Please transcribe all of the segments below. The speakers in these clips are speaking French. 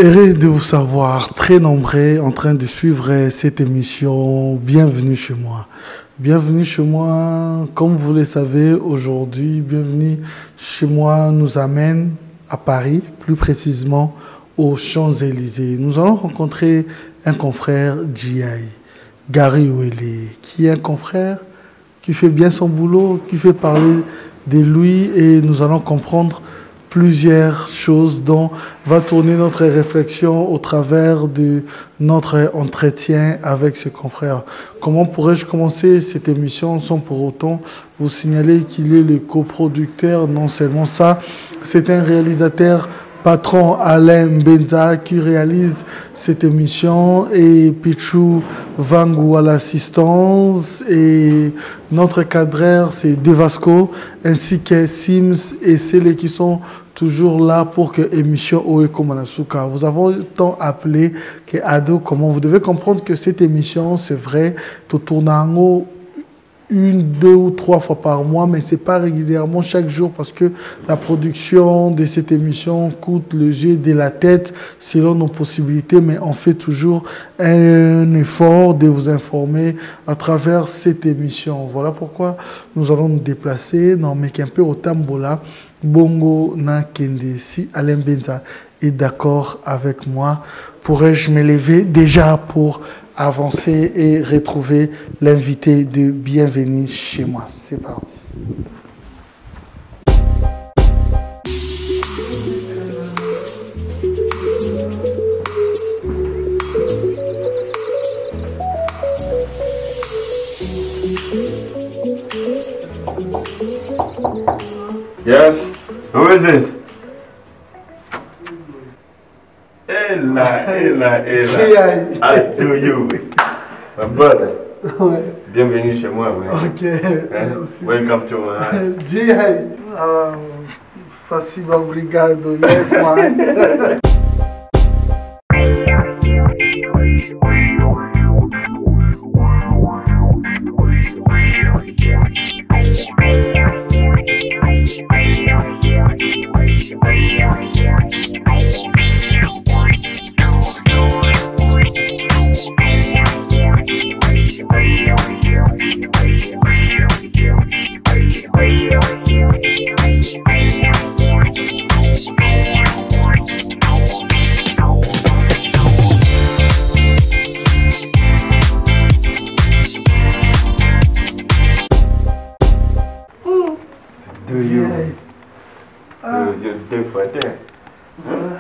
Heureux de vous savoir, très nombreux en train de suivre cette émission. Bienvenue chez moi. Bienvenue chez moi, comme vous le savez, aujourd'hui, Bienvenue chez moi nous amène à Paris, plus précisément aux Champs-Élysées. Nous allons rencontrer un confrère G.I. Gary Ouellet, qui est un confrère qui fait bien son boulot, qui fait parler de lui et nous allons comprendre plusieurs choses dont va tourner notre réflexion au travers de notre entretien avec ce confrère. Comment pourrais-je commencer cette émission sans pour autant vous signaler qu'il est le coproducteur, non seulement ça, c'est un réalisateur patron Alain Benza qui réalise cette émission et Pichou Vangou à l'assistance et notre cadreur c'est Devasco ainsi que Sims et celles qui sont toujours là pour que l'émission Oe Komanasuka. Vous avez tant appelé que Ado, comment vous devez comprendre que cette émission, c'est vrai, tout tourne en une, deux ou trois fois par mois, mais c'est pas régulièrement chaque jour parce que la production de cette émission coûte le jeu de la tête selon nos possibilités, mais on fait toujours un effort de vous informer à travers cette émission. Voilà pourquoi nous allons nous déplacer dans Mekempe au Tambola, Bongo na Kende. Si Alain Benza est d'accord avec moi, pourrais-je me lever déjà pour avancer et retrouver l'invité de Bienvenue chez moi. C'est parti. Yes, who is this? Ella. I do you. My brother. Ouais. Bienvenue chez moi, man. Ok. Merci. Welcome to my house. G.I. Spasibo, obrigado. Yes, man. Do you? Deux fois terre. Voilà,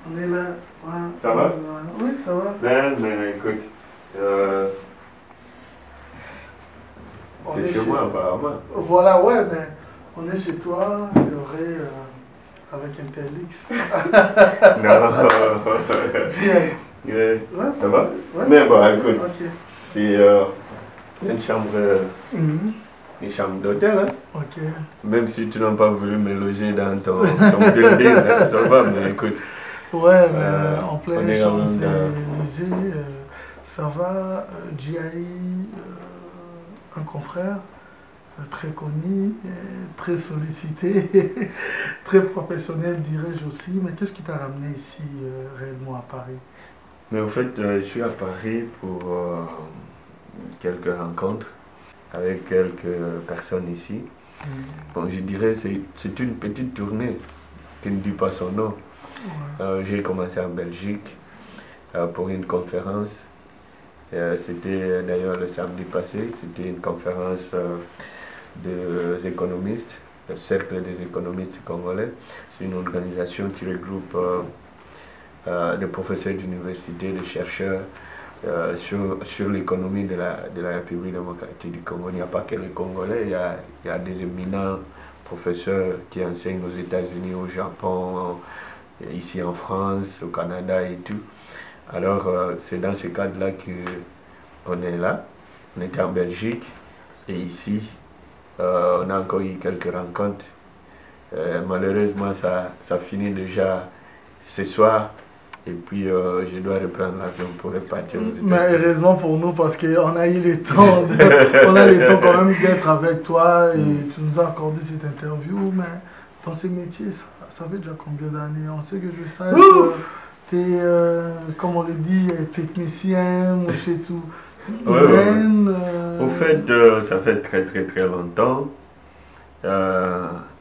on est là. Voilà. Ça va? Oui, ça va. Mais écoute, c'est chez moi apparemment. Voilà, ouais, mais on est chez toi, c'est vrai, avec Interlix. Non. G.I. Ouais, Ouais, ça va? Ouais. Mais bon, écoute, Ok. c'est une chambre. Une chambre d'hôtel, hein? Ok. Même si tu n'as pas voulu me loger dans ton building, hein, ça va, mais écoute. Ouais, mais en plein on est Champs-Élysées, ça va. G.I., un confrère très connu, très sollicité, très professionnel, dirais-je aussi. Mais qu'est-ce qui t'a ramené ici réellement à Paris? Mais en fait, je suis à Paris pour quelques rencontres avec quelques personnes ici. Bon, je dirais que c'est une petite tournée qui ne dit pas son nom. Ouais. J'ai commencé en Belgique pour une conférence. C'était d'ailleurs le samedi passé. C'était une conférence des économistes, le Cercle des économistes congolais. C'est une organisation qui regroupe des professeurs d'université, des chercheurs, sur l'économie de la République démocratique du Congo. Il n'y a pas que les Congolais, il y a des éminents professeurs qui enseignent aux États-Unis, au Japon, ici en France, au Canada et tout. Alors, c'est dans ce cadre-là qu'on est là. On était en Belgique et ici, on a encore eu quelques rencontres. Malheureusement, ça finit déjà ce soir. Et puis, je dois reprendre l'avion pour repartir aux États-Unis. Mais heureusement pour nous, parce qu'on a eu le temps, on a le temps quand même d'être avec toi et tu nous as accordé cette interview. Mais dans ce métier, ça fait déjà combien d'années? On sait que je sache, comme on le dit, technicien, Mouchetou. Au fait, ça fait très longtemps.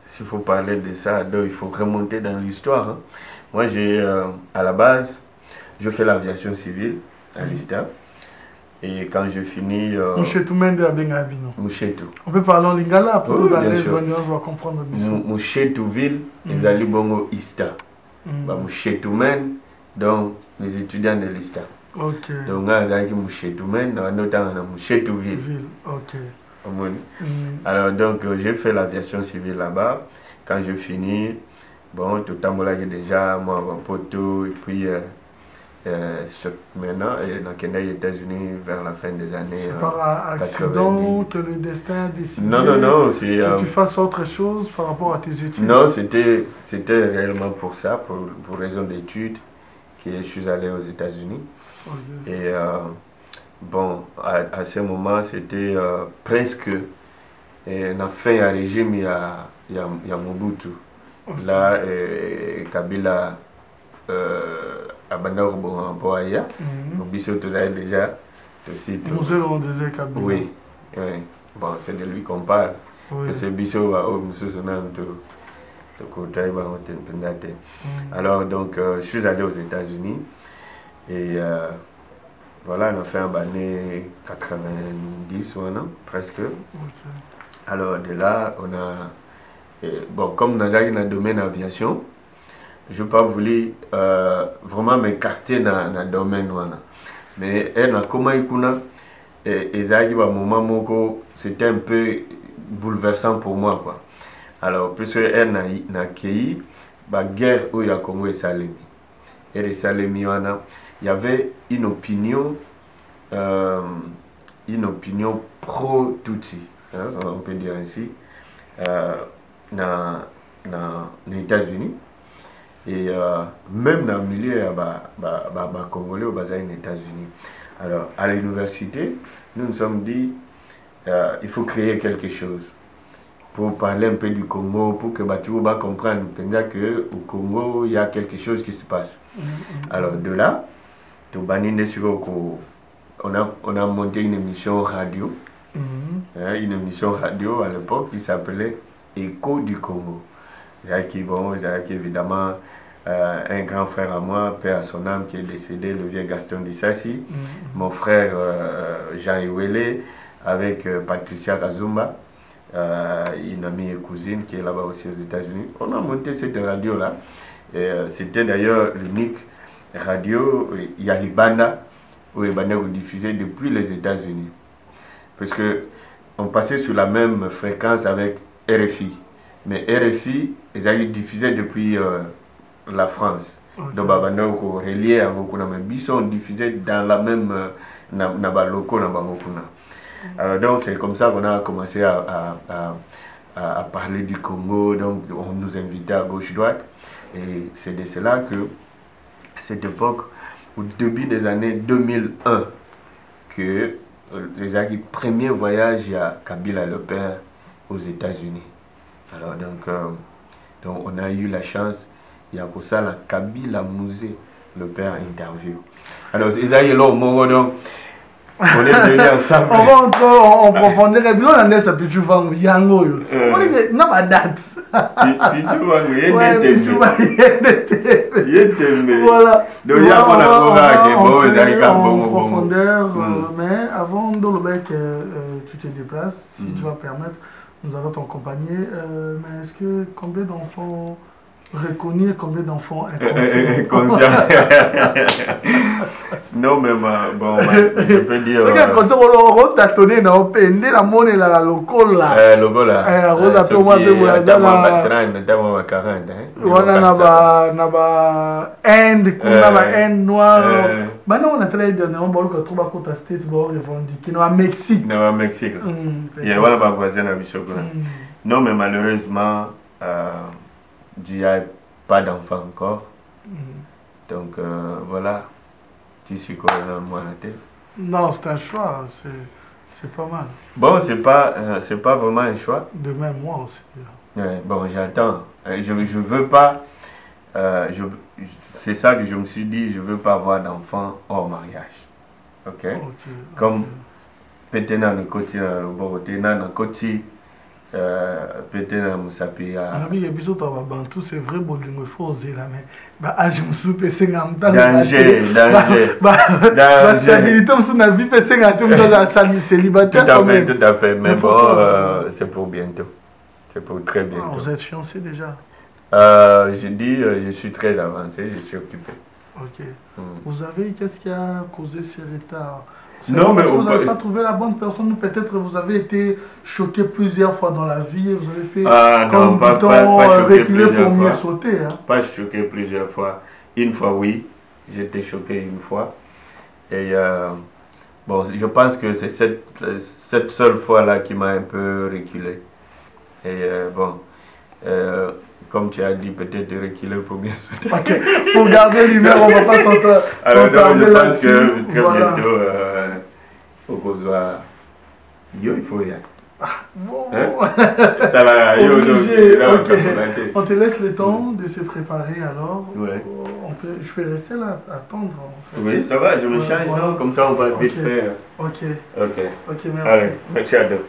S'il faut parler de ça, donc, il faut remonter dans l'histoire. Hein. Moi, à la base, je fais l'aviation civile à l'ISTA. Et quand je finis... Mouchetou Mende à Bengabi, non? Mouchetou. On peut parler en lingala pour tous les sûr. on va comprendre. Mouchetou ville, ils allaient bongo ISTA. Mouchetou Men, donc les étudiants de l'ISTA. Ok. Donc, on a Mouchetou Men, notamment Mouchetou ville. Ok. Alors, donc, j'ai fait l'aviation civile là-bas. Quand je finis, bon, tout le temps, j'ai déjà, moi, mon poteau, et puis... maintenant, dans les États-Unis vers la fin des années. C'est par accident que le destin a décidé non, que tu fasses autre chose par rapport à tes études? Non, c'était réellement pour ça, pour raison d'études, que je suis allé aux États-Unis. Okay. Et bon, à ce moment, c'était presque la fin du régime, il y a Mobutu. Okay. Là, Kabila. Abanda Boaya, Bisso déjà aussi. Nous disait Kabila. Oui, bon, c'est de lui qu'on parle. Parce que Bisso a alors, donc, je suis allé aux États-Unis et voilà, on a fait en année 90 ou un an, presque. Okay. Alors, de là, on a. Bon, comme nous avons un domaine aviation, je n'ai pas voulu vraiment m'écarter dans le domaine. Mais comment c'était un peu bouleversant pour moi. Quoi. Alors, puisque elle n'a accueilli la guerre où il y a Congo et Salemi. Et Salemi, il y avait une opinion pro-Tutsi, hein, on peut dire ainsi, dans les États-Unis. Et même dans le milieu congolais aux États-Unis. Alors, à l'université, nous nous sommes dit il faut créer quelque chose pour parler un peu du Congo, pour que tu comprendre qu'au Congo, il y a quelque chose qui se passe. Alors, de là, on a monté une émission radio, une émission radio à l'époque qui s'appelait Écho du Congo. Qui évidemment un grand frère à moi, père à son âme, qui est décédé, le vieux Gaston Dissassi, mon frère Jean Iwele, avec Patricia Kazumba, une amie et cousine qui est là-bas aussi aux États-Unis. On a monté cette radio-là. C'était d'ailleurs l'unique radio, il y a l'Ibanda, où Ibanda vous diffusait depuis les États-Unis. Parce que on passait sur la même fréquence avec RFI. Mais RFI, ils ont diffusé depuis la France. Okay. Donc, on relié à Mokuna. Mais Bisson diffusé dans la même locaux. Donc, c'est comme ça qu'on a commencé à parler du Congo. Donc, on nous invitait à gauche-droite. Et c'est de cela que, à cette époque, au début des années 2001, que les premier voyage à Kabila le père aux États-Unis. Alors donc on a eu la chance, il y a pour ça la Kabila Musée, le père interview. Alors ils ont eu là au donc on est venus ensemble. On va encore en profondeur et bien on a ça puis tu vas au yango. On est n'a pas date. Puis tu vas voilà. Donc il y a en profondeur, mais avant de le bec tu te déplaces, si tu vas permettre. Nous allons t'accompagner, mais est-ce que combien d'enfants reconnus et combien d'enfants inconscients? Non, mais bon, je peux dire. C'est que quand on t'a donné, on peut aider la monnaie là, le col là. Le col là. On a fait moi, on a 30, on a Inde, on a Inde noire. Maintenant, on a très dernièrement, on a trouvé à côté state, on a revendiqué. Non, à Mexique. Non, à Mexique. Il y a un voisin à Bichot. Non, mais malheureusement, il n'y a pas d'enfant encore. Donc, voilà. Tu suis quoi dans moi la tête? Non, c'est un choix. C'est pas mal. Bon, c'est pas vraiment un choix. De même, moi aussi. Bon, j'attends. Je ne veux pas c'est ça que je me suis dit, je ne veux pas avoir d'enfant hors mariage. Ok? Comme peut-être dans le côté, dans le côté, peut-être dans Moussapi. Oui, Bantou, c'est vrai, bon, il me faut oser là, mais je me suis passé en temps. Danger. La stabilité, je me suis passé en temps dans la célibataire. Tout à fait, mais bon, c'est pour bientôt. C'est pour très bientôt. Vous êtes fiancé déjà? J'ai dit, je suis très avancé, je suis occupé. Ok. Vous avez, qu'est-ce qui a causé ce retard? Non, mais vous n'avez pas trouvé la bonne personne, peut-être vous avez été choqué plusieurs fois dans la vie et vous avez fait non, pas choqué reculer plusieurs pour mieux fois. sauter. Hein? Pas choqué plusieurs fois. Une fois, oui, j'étais choqué une fois. Et bon, je pense que c'est cette seule fois-là qui m'a un peu reculé. Et bon, comme tu as dit, peut-être de reculer pour mieux sauter. Okay. Pour garder l'humeur, on ne va pas s'entendre. Alors, je pense que très bientôt, faut qu'on soit. Yo, il faut y aller. Bon. Hein? Obligé. Okay. On te laisse le temps de se préparer alors. Ouais. Je peux rester là, attendre. En fait. Oui, ça va, je me change, non? Comme ça on va vite faire. Ok, merci. Allez, merci à deux.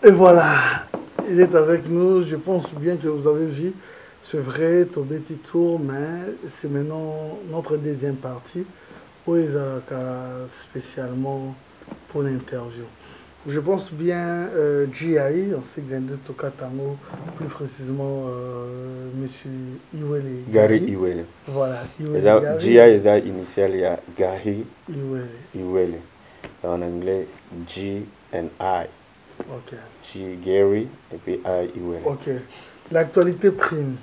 Et voilà, il est avec nous. Je pense bien que vous avez vu, c'est vrai, ton petit tour, mais c'est maintenant notre deuxième partie où ils ont spécialement pour l'interview. Je pense bien GI, on sait que Tokatango, plus précisément monsieur Iwele. Gary Iwele. Voilà, Iwele. GI est initial, il y a Gary Iwele. En anglais, G and I. Ok. G Gary et puis I Iwele. Ok. L'actualité prime.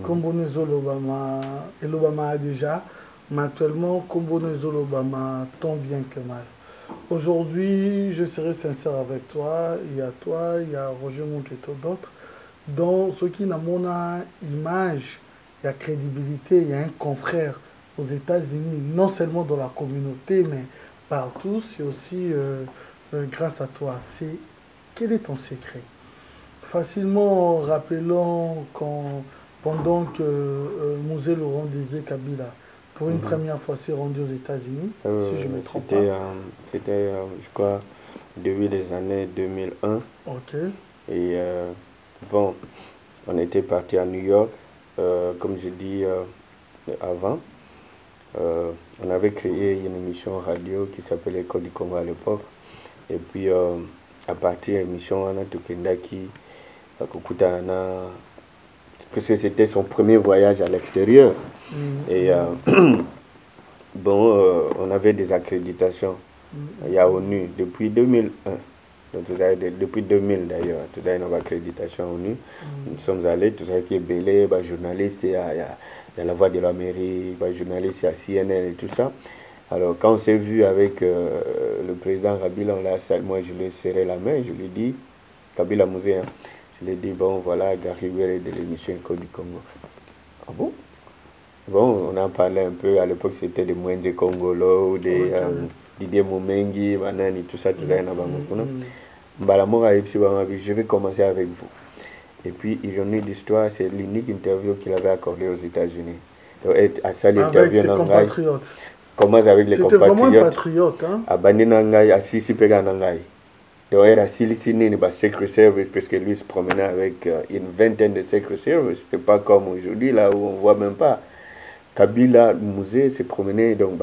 Kombonezo l'Obama et l'Obama a déjà, mais actuellement Kombonezo l'Obama tant bien que mal. Aujourd'hui, je serai sincère avec toi, il y a Roger Monteto d'autres. Dans ce qui n'a mon image, il y a crédibilité, il y a un confrère aux États-Unis, non seulement dans la communauté, mais partout, c'est aussi grâce à toi. Quel est ton secret? Facilement, rappelons pendant que Mosé Laurent disait Kabila, pour une première fois, s'est rendu aux États-Unis, si je ne me trompe pas. C'était, je crois, depuis les années 2001. Ok. Et bon, on était parti à New York, comme je dis avant. On avait créé une émission radio qui s'appelait École du Congo à l'époque. Et puis, à partir de l'émission, on a tout Kendaki, parce que c'était son premier voyage à l'extérieur. Et bon, on avait des accréditations. Il y a ONU depuis 2001. Donc, depuis 2000 d'ailleurs, tout ça, une accréditation ONU. Nous sommes allés, tout ça qui est belé, journaliste, il y a la Voix de l'Amérique, journaliste, il y a CNN et tout ça. Alors, quand on s'est vu avec le président Kabila, moi je lui ai serré la main, je lui ai dit, Kabila Mouzé, hein, je lui ai dit, bon voilà, Gary Iwele de l'émission École du Congo. Ah bon? Bon, on en parlait un peu, à l'époque c'était des Mwenze Congolo, des Didier Momengi, Banani, tout ça, je vais commencer avec vous. Et puis, ironie d'histoire, c'est l'unique interview qu'il avait accordée aux États-Unis. Avec ses compatriotes. Commence avec les compatriotes. C'était vraiment un patriote. Hein? À Baninangai, à Sisi Peganangai. Donc, il a signé le Secret Service parce que lui se promenait avec une vingtaine de Secret Service. C'est pas comme aujourd'hui, là où on voit même pas. Kabila, le musée, s'est promené, donc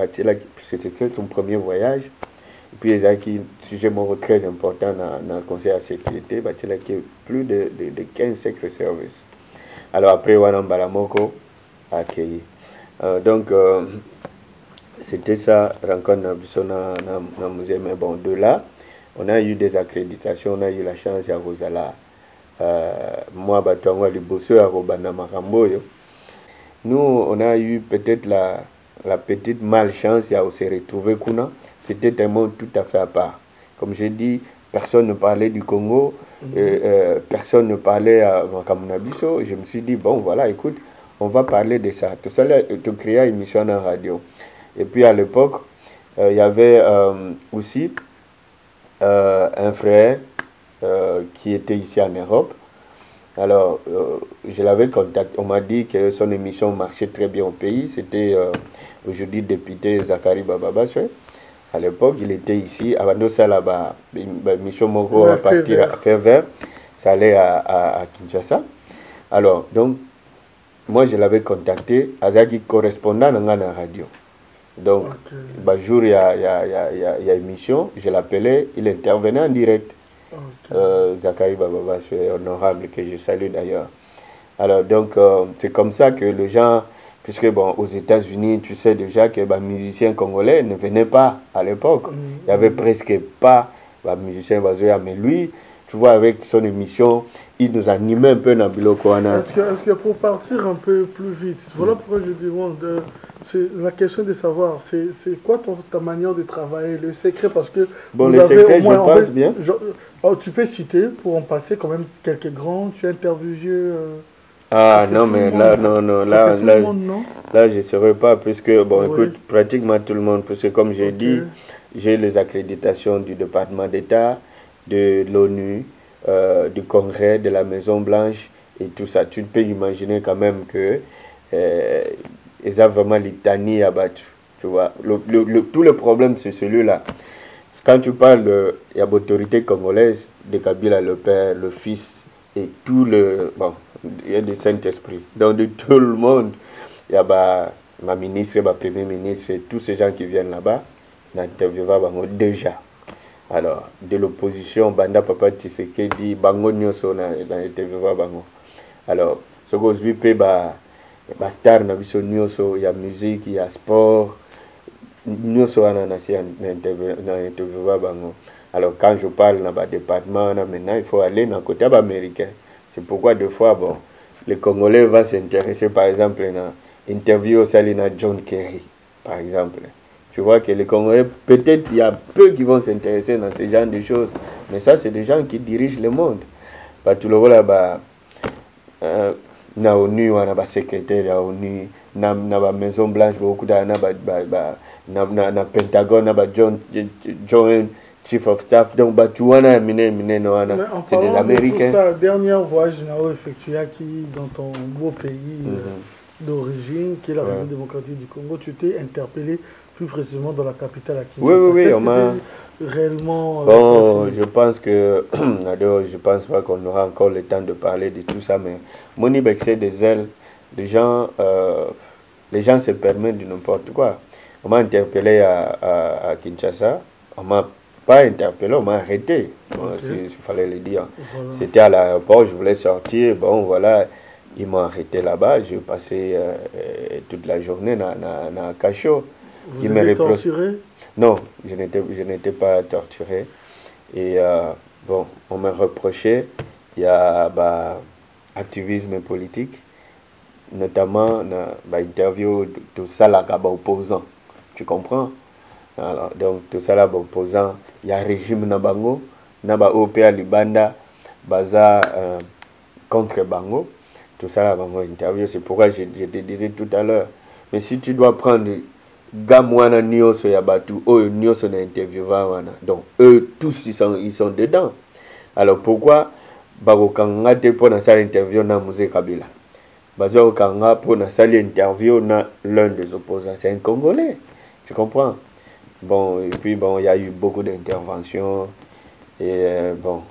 c'était son premier voyage. Et puis, il y a un sujet très important dans le Conseil de sécurité, il y a plus de 15 Secret Service. Alors après, Wana Mbalamoko a accueilli. Donc, c'était ça, rencontre dans le musée. Mais bon, de là, on a eu des accréditations, on a eu la chance à Rosala. Moi, je bossé à Robana Maramboyo. Nous, on a eu peut-être la petite malchance à se retrouver Kuna. C'était un monde tout à fait à part. Comme j'ai dit, personne ne parlait du Congo, personne ne parlait à Makamunabiso. Je me suis dit, bon, voilà, écoute, on va parler de ça. Tout ça, tu crées une émission en radio. Et puis à l'époque, il y avait aussi un frère qui était ici en Europe. Alors, je l'avais contacté. On m'a dit que son émission marchait très bien au pays. C'était aujourd'hui député Zakari Bababaswe. À l'époque, il était ici. Avant ça, là-bas, mission Moko à partir à faire vert. Ça allait à Kinshasa. Alors, donc, moi, je l'avais contacté. Azaki correspondant dans la radio. Donc, jour, il y a émission. Je l'appelais. Il intervenait en direct. Zakari Bababa, c'est honorable, que je salue d'ailleurs. Alors, donc, c'est comme ça que les gens, puisque bon, aux États-Unis, tu sais déjà que les musiciens congolais ne venaient pas à l'époque. Il n'y avait presque pas de musiciens bazoya, mais lui, tu vois, avec son émission, il nous animait un peu dans Biloko. Est-ce que pour partir un peu plus vite, voilà pourquoi je demande, c'est la question de savoir, c'est quoi ta manière de travailler, le secret, parce que bon, le secret, je pense bien. Tu peux citer, pour en passer quand même quelques grands, tu as interviewé... non, mais là, non, là, je ne serai pas, puisque, bon, écoute, pratiquement tout le monde, puisque comme j'ai dit, j'ai les accréditations du département d'État, de l'ONU, du Congrès, de la Maison Blanche et tout ça. Tu peux imaginer quand même que ils ont vraiment litanie abattu. Tu vois, tout le problème, c'est celui-là. Quand tu parles de l'autorité congolaise, de Kabila, le père, le fils et tout le... Bon, il y a du Saint-Esprit. Donc, de tout le monde, il y a ma ministre, ma premier ministre, et tous ces gens qui viennent là-bas, n'interviewent déjà. Alors, de l'opposition, Banda Papa Tshisekedi, Bango Nyoso na interviewé Bango. Alors, ce que je veux dire, star na biso Nyoso, il y a musique, il y a sport, Nyoso na interviewé Bango. Alors, quand je parle dans le département, maintenant, il faut aller dans le côté américain. C'est pourquoi, des fois, bon, les Congolais vont s'intéresser, par exemple, dans l'interview au Salina John Kerry, par exemple. Tu vois que les Congolais, peut-être il y a peu qui vont s'intéresser dans ce genre de choses. Mais ça, c'est des gens qui dirigent le monde. Tu le vois là-bas, na ONU, on a un secrétaire à ONU, na Maison Blanche, beaucoup na Pentagone, na Joint Chief of Staff. Donc, tu vois, c'est des Américains. Ça, dernier voyage effectué dans ton beau pays d'origine, qui est la République démocratique du Congo, tu t'es interpellé plus précisément dans la capitale à Kinshasa. Oui, réellement... Bon, je pense que... je pense pas qu'on aura encore le temps de parler de tout ça, mais Moni Bexé des ailes, les gens se permettent de n'importe quoi. On m'a interpellé à Kinshasa, on m'a pas interpellé, on m'a arrêté, il fallait le dire. Voilà. C'était à l'aéroport, je voulais sortir, bon voilà, ils m'ont arrêté là-bas, j'ai passé toute la journée dans Cachot. Vous avez torturé? Non, je n'étais pas torturé. Et bon, on m'a reproché, il y a activisme politique, notamment l'interview de tout ça là, opposant. Tu comprends? Alors, donc, tout ça là, opposant, il y a un régime na Bango, na OPA Libanda, baza contre Bango. Tout ça là, Bango interview, c'est pourquoi je te disais tout à l'heure. Mais si tu dois prendre Gamwana Nyoso Yabatu, Nyoso na interviewé, donc eux tous ils sont dedans. Alors pourquoi Bagokanga te pour na salle interview na Musée Kabila? Bazokanga pour na salle interview na l'un des opposants, c'est un Congolais. Tu comprends? Bon, et puis bon, il y a eu beaucoup d'interventions Et bon,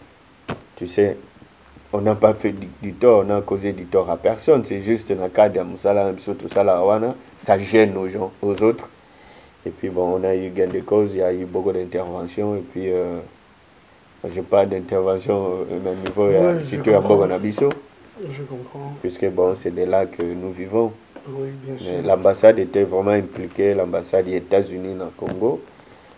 tu sais, on n'a pas fait du tort, on n'a causé du tort à personne. C'est juste dans le cas de Moussala, tout ça, ça gêne aux gens, aux autres. Et puis bon, on a eu gain de cause, il y a eu beaucoup d'interventions. Et puis, je parle d'intervention au même niveau, surtout à Bogonabiso. Je comprends. Puisque bon, c'est de là que nous vivons. Oui, bien sûr. L'ambassade était vraiment impliquée, l'ambassade des États-Unis dans le Congo.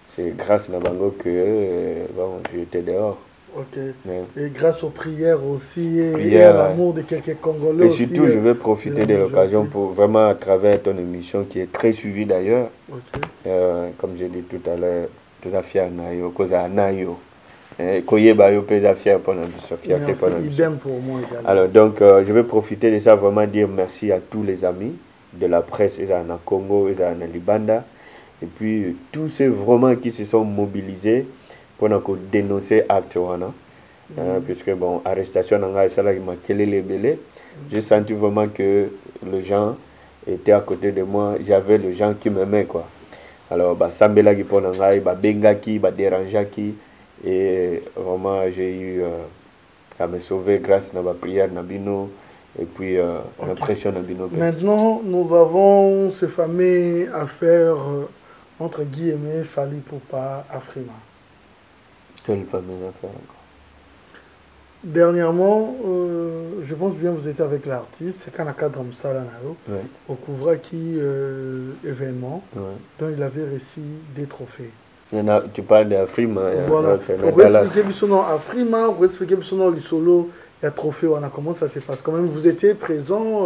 C'est grâce à Nabango que bon, j'étais dehors. Ok. Ouais. Et grâce aux prières aussi, et à l'amour de quelques Congolais aussi. Et surtout, je vais profiter de l'occasion pour vraiment, à travers ton émission, qui est très suivie d'ailleurs, comme j'ai dit tout à l'heure, tout à fait à Nayo, cause à Nayo. Idem pour moi également. Alors donc je vais profiter de ça, vraiment dire merci à tous les amis de la presse, ils en Congo, ils en Libanda, et puis tous ceux vraiment qui se sont mobilisés pour dénoncer acte puisque bon, arrestation j'ai senti vraiment que les gens étaient à côté de moi, j'avais les gens qui m'aimaient quoi. Alors Sambela qui pour Benga qui déranger qui. Et vraiment, j'ai eu à me sauver grâce à ma prière Nabino et puis la pression Nabino. Maintenant, nous avons ce fameux affaire, entre guillemets, Fally Ipupa Afrima. Quelle fameuse affaire encore? Dernièrement, je pense bien vous étiez avec l'artiste, c'est Kanaka Dramsala Nayo, au Kouvraki événement, dont il avait reçu des trophées. Tu parles d'Afrima. Voilà. On va expliquer son nom Afrima, on va expliquer son nom Lisolo, il y a trophée, comment ça se passe. Quand même, vous étiez présent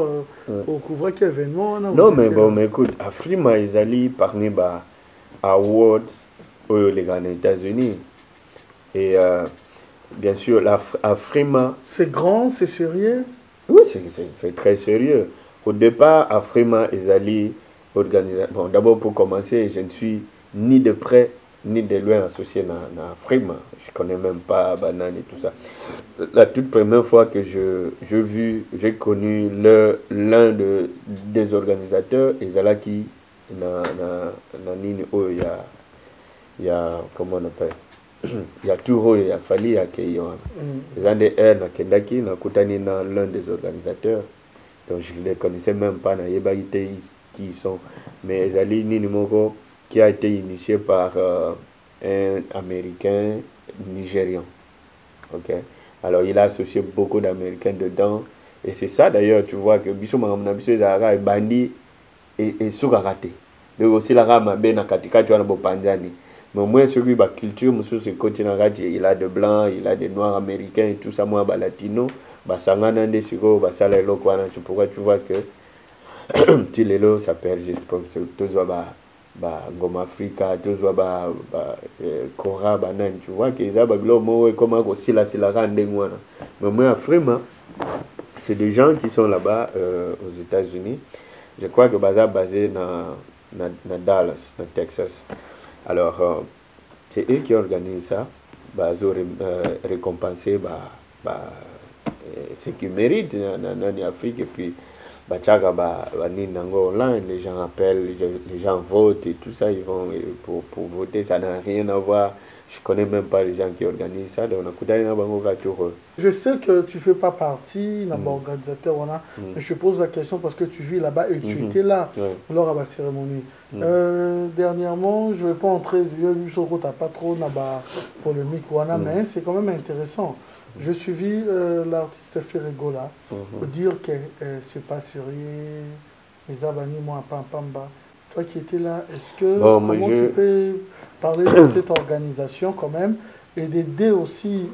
au Kouvraki événement. Non, mais bon, mais écoute, Afrima, ils allaient parmi les awards aux États-Unis. Et bien sûr, l'Afrima. C'est grand, c'est sérieux? Oui, c'est très sérieux. Au départ, Afrima, ils allaient organiser. Bon, d'abord, pour commencer, je ne suis ni de près ni de loin associé à Afrima. Je ne connais même pas Banane et tout ça. La toute première fois que j'ai connu l'un des organisateurs, Ezala qui, il y a, comment on appelle, il y a Touro, il y a Fally, il y a Keyon. Les gens de R, na Kendaki, na Koutani, l'un des organisateurs. Donc je ne les connaissais même pas, na Yebaïté qui ils sont. Mais Ezali Ninimoko, qui a été initié par un Américain nigérian. Okay? Alors il a associé beaucoup d'Américains dedans. Et c'est ça d'ailleurs, tu vois que Bissou Magamnabiso Zara est bandit et Sougarate. Donc aussi la rame na katika tu vois Panzani. Mais au moins celui la culture, monsieur ce continent il a de blancs, il a des noirs américains et tout ça, moi latino, sangana de siko, sala lokwana, c'est pourquoi tu vois que Tilelo s'appelle j'espère que tous Ngoma Africa, tous Kora Banan, tu vois qu'ils ont baglo comment aussi la rande ngwana. Mais moi Afrima, c'est des gens qui sont là-bas aux États-Unis. Je crois que basé dans Dallas, dans Texas. Alors, c'est eux qui organisent ça. Ils ont récompensé ce qu'ils méritent en Afrique. Et puis, les gens appellent, les gens votent et tout ça. Ils vont pour voter. Ça n'a rien à voir. Je ne connais même pas les gens qui organisent ça. Je sais que tu ne fais pas partie d'un organisateur, mais je pose la question parce que tu vis là-bas et tu étais là lors de la cérémonie. Dernièrement, je ne vais pas entrer, tu n'as pas trop de polémique, mais c'est quand même intéressant. Je suivis l'artiste Ferregola pour dire que ce n'est pas sérieux, les abonnés, moi, Pamba. Toi qui étais là, est-ce que comment tu peux parler de cette organisation quand même et d'aider aussi,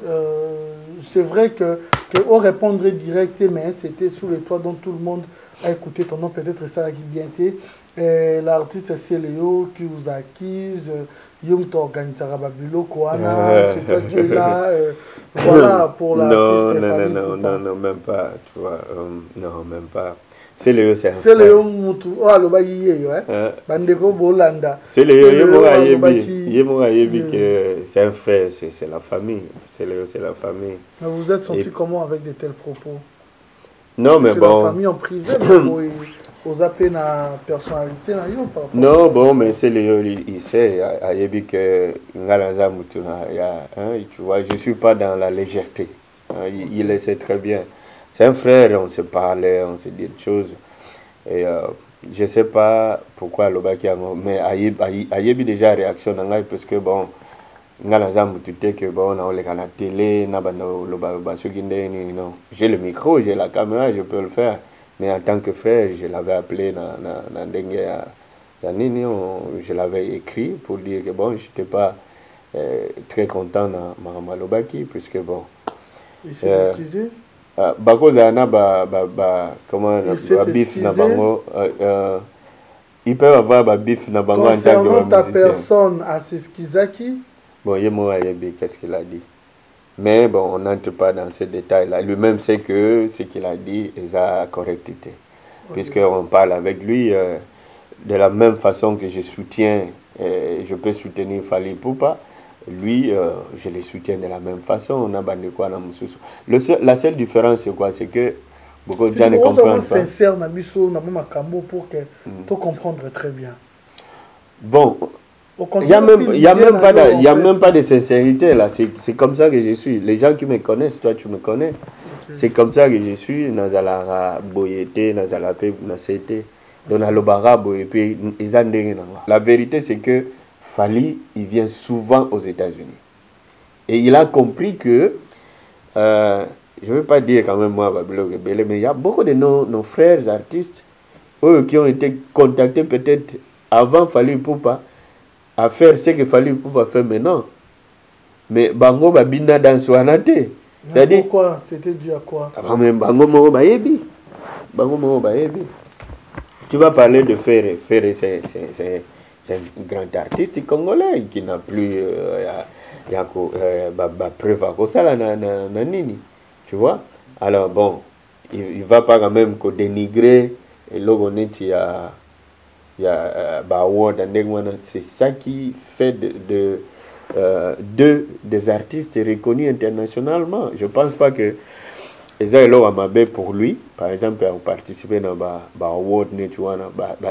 c'est vrai qu'on répondrait direct, mais c'était sous les toits dont tout le monde a écouté ton nom, peut-être ça qui bien été. L'artiste c'est Léo qui vous acquise, Yom t'organisera Babulo, Kouana, c'est toi qui es là, voilà pour l'artiste. Non, même pas, tu vois, non, même pas. C'est Léo, c'est un frère. C'est Léo Moutou, oh, le bayi, Bandeko Bolanda. C'est Léo, c'est un frère, c'est la famille. C'est Léo, c'est la famille. Mais vous êtes senti comment avec de tels propos? Non, mais bon. La famille en privé, Aux appels na personnalité na yo par rapport. Non, bon, mais c'est il sait, Ayebi que Ngalaza Mutuna, tu vois, je suis pas dans la légèreté. Hein, il le sait très bien. C'est un frère, on se parlait, on se dit des choses. Et je sais pas pourquoi Lobaki a mais Ayebi déjà réaction parce que bon, Ngalaza Mutute que bon, on a la télé, non. J'ai le micro, j'ai la caméra, je peux le faire. Mais en tant que frère, je l'avais appelé je l'avais écrit pour dire que bon, je n'étais pas très content dans Malobaki, puisque bon. Il s'est excusé? Comment bif na bango, ils peuvent avoir un bif na bango en tant que concernant ta personne à s'excusaki? Bon, qu'est-ce qu'il a dit? Mais bon, on n'entre pas dans ces détails-là. Lui-même sait que ce qu'il a dit est à correctité. Puisqu'on parle avec lui de la même façon que je soutiens, je peux soutenir Fally Ipupa. Lui, je le soutiens de la même façon. On a bandé quoi dans la seule différence, c'est quoi? C'est que beaucoup de gens ne comprennent pas. Sincère, pour que tu comprendre très bien. Bon. Il n'y a même pas de sincérité là, c'est comme ça que je suis. Les gens qui me connaissent, toi tu me connais, okay. C'est comme ça que je suis. Nazala boyete, nazala pe nasete, donalobara boyepe, la vérité c'est que Fally, il vient souvent aux États-Unis. Et il a compris que, je ne veux pas dire quand même moi, mais il y a beaucoup de nos frères artistes, eux qui ont été contactés peut-être avant Fally Ipupa, à faire ce qu'il fallait pour faire maintenant. Mais Bango Babina dans Soanate. Pourquoi? C'était dû à quoi? Bango Moro Bayebi. Tu vas parler de Ferré. Ferré, c'est un grand artiste congolais qui n'a plus preuve à ça là, nini. Tu vois? Alors bon, il ne va pas quand même dénigrer et l'ogonetti à. C'est ça qui fait des artistes reconnus internationalement. Je ne pense pas que Ezaïlo Amabe pour lui, par exemple, a participé dans Award,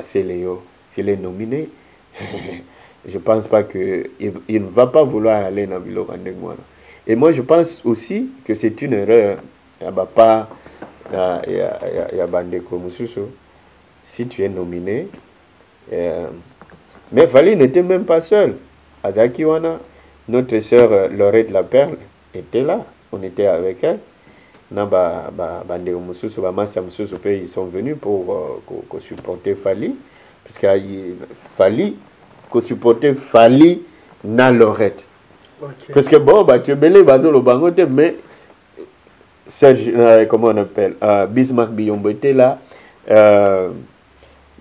s'il est nominé. Je ne pense pas qu'il ne va pas vouloir aller dans Bilo Kandengwana. Et moi, je pense aussi que c'est une erreur. Il y a Bandeko Moussousou. Si tu es nominé, mais Fally n'était même pas seul. Azakiwana, notre sœur Laurette La Perle était là. On était avec elle. Ils sont venus pour supporter Fally. Parce qu'il Fally, supporter Fally na Laurette. Okay. Parce que bon, tu es belé, mais Serge, comment on appelle, Bismarck Biyombo était là.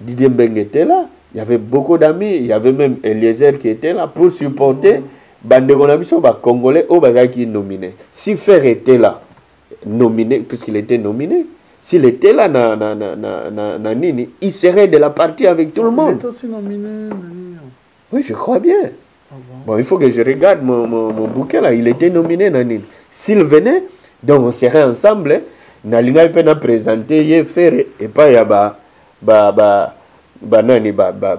Didier Mbeng était là. Il y avait beaucoup d'amis. Il y avait même Eliezer qui était là pour supporter Bandegonabiso Congolais au Bazar qui est nominé. Si Fer était là, nominé, puisqu'il était nominé, s'il était là, Nini, il serait de la partie avec tout le monde. Il est aussi nominé, Nani. Oui, je crois bien. Bon, il faut que je regarde mon bouquin là. Il était nominé, Nani. S'il venait, donc on serait ensemble. Nalinga peut présenter Fer et pas Yaba.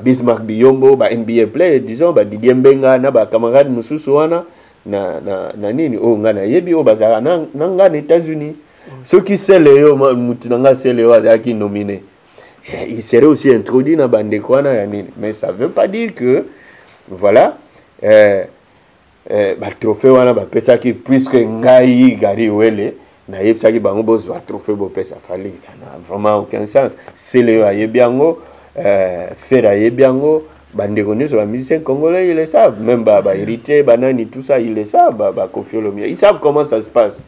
Bismarck Biyombo, NBA player, disons, Didier Mbenga, camarade Moussousou na nini, ngana yebi bazara nanga aux États-Unis. Ceux qui sait Léo, Moutinanga c'est Léo qui nominé. Il serait aussi introduit dans Bandekwana, mais ça ne veut pas dire que, voilà, trophée wana pesa qui puisque ngai gari wele na yebsa ki bango bozwa trophée bo pesa Fally, ça n'a vraiment aucun sens. C'est Léo ayebiango faire ayebiango bandeko nyonso ba musiciens congolais ils le savent, même héritier banani tout ça ils le savent, Koffi Olomide ils savent comment ça se passe.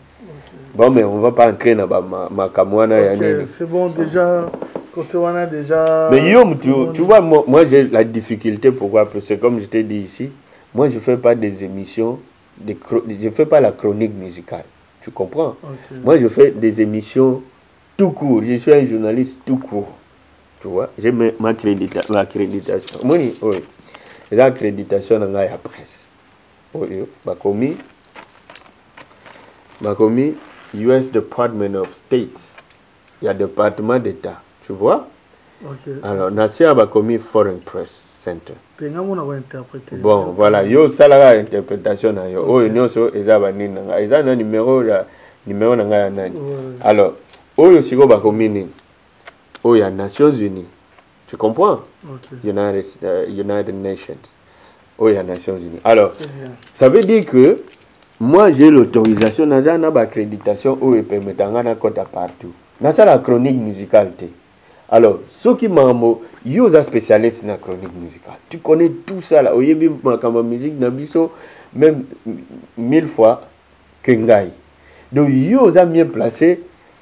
Bon, mais on va pas entrer dans ma kamwana. Ok, c'est bon déjà. Côté wana déjà. Mais Yom, tu vois, moi j'ai la difficulté. Pourquoi? Parce que comme je t'ai dit ici, moi je fais pas des émissions, je fais pas la chronique musicale. Tu comprends? Okay. Moi je fais des émissions tout court. Je suis un journaliste tout court. Tu vois? J'ai ma accréditation. Oui, oui. L'accréditation dans la presse. Oui, Makomi, US Department of State. Il y a département d'État. Tu vois? Alors, Nassia a commis Foreign Press Center. Bon, voilà, yo salaga interprétation na yo. Oh, nyoso eza banini nga. Eza na numéro na ya nani. Alors, oyo siko ba commis oh, il y a Nations Unies. Tu comprends? United Nations. Oh, il y a Nations Unies. Alors, ça veut dire que moi, j'ai l'autorisation, j'ai une accréditation où permettant de compter partout. Dans la chronique musicale. Alors, ceux qui m'ont dit, ils sont spécialistes dans la chronique musicale. Tu connais tout ça là. Oyebi ma musique nabiso même 1000 fois que ngai. Donc, ils sont bien placés.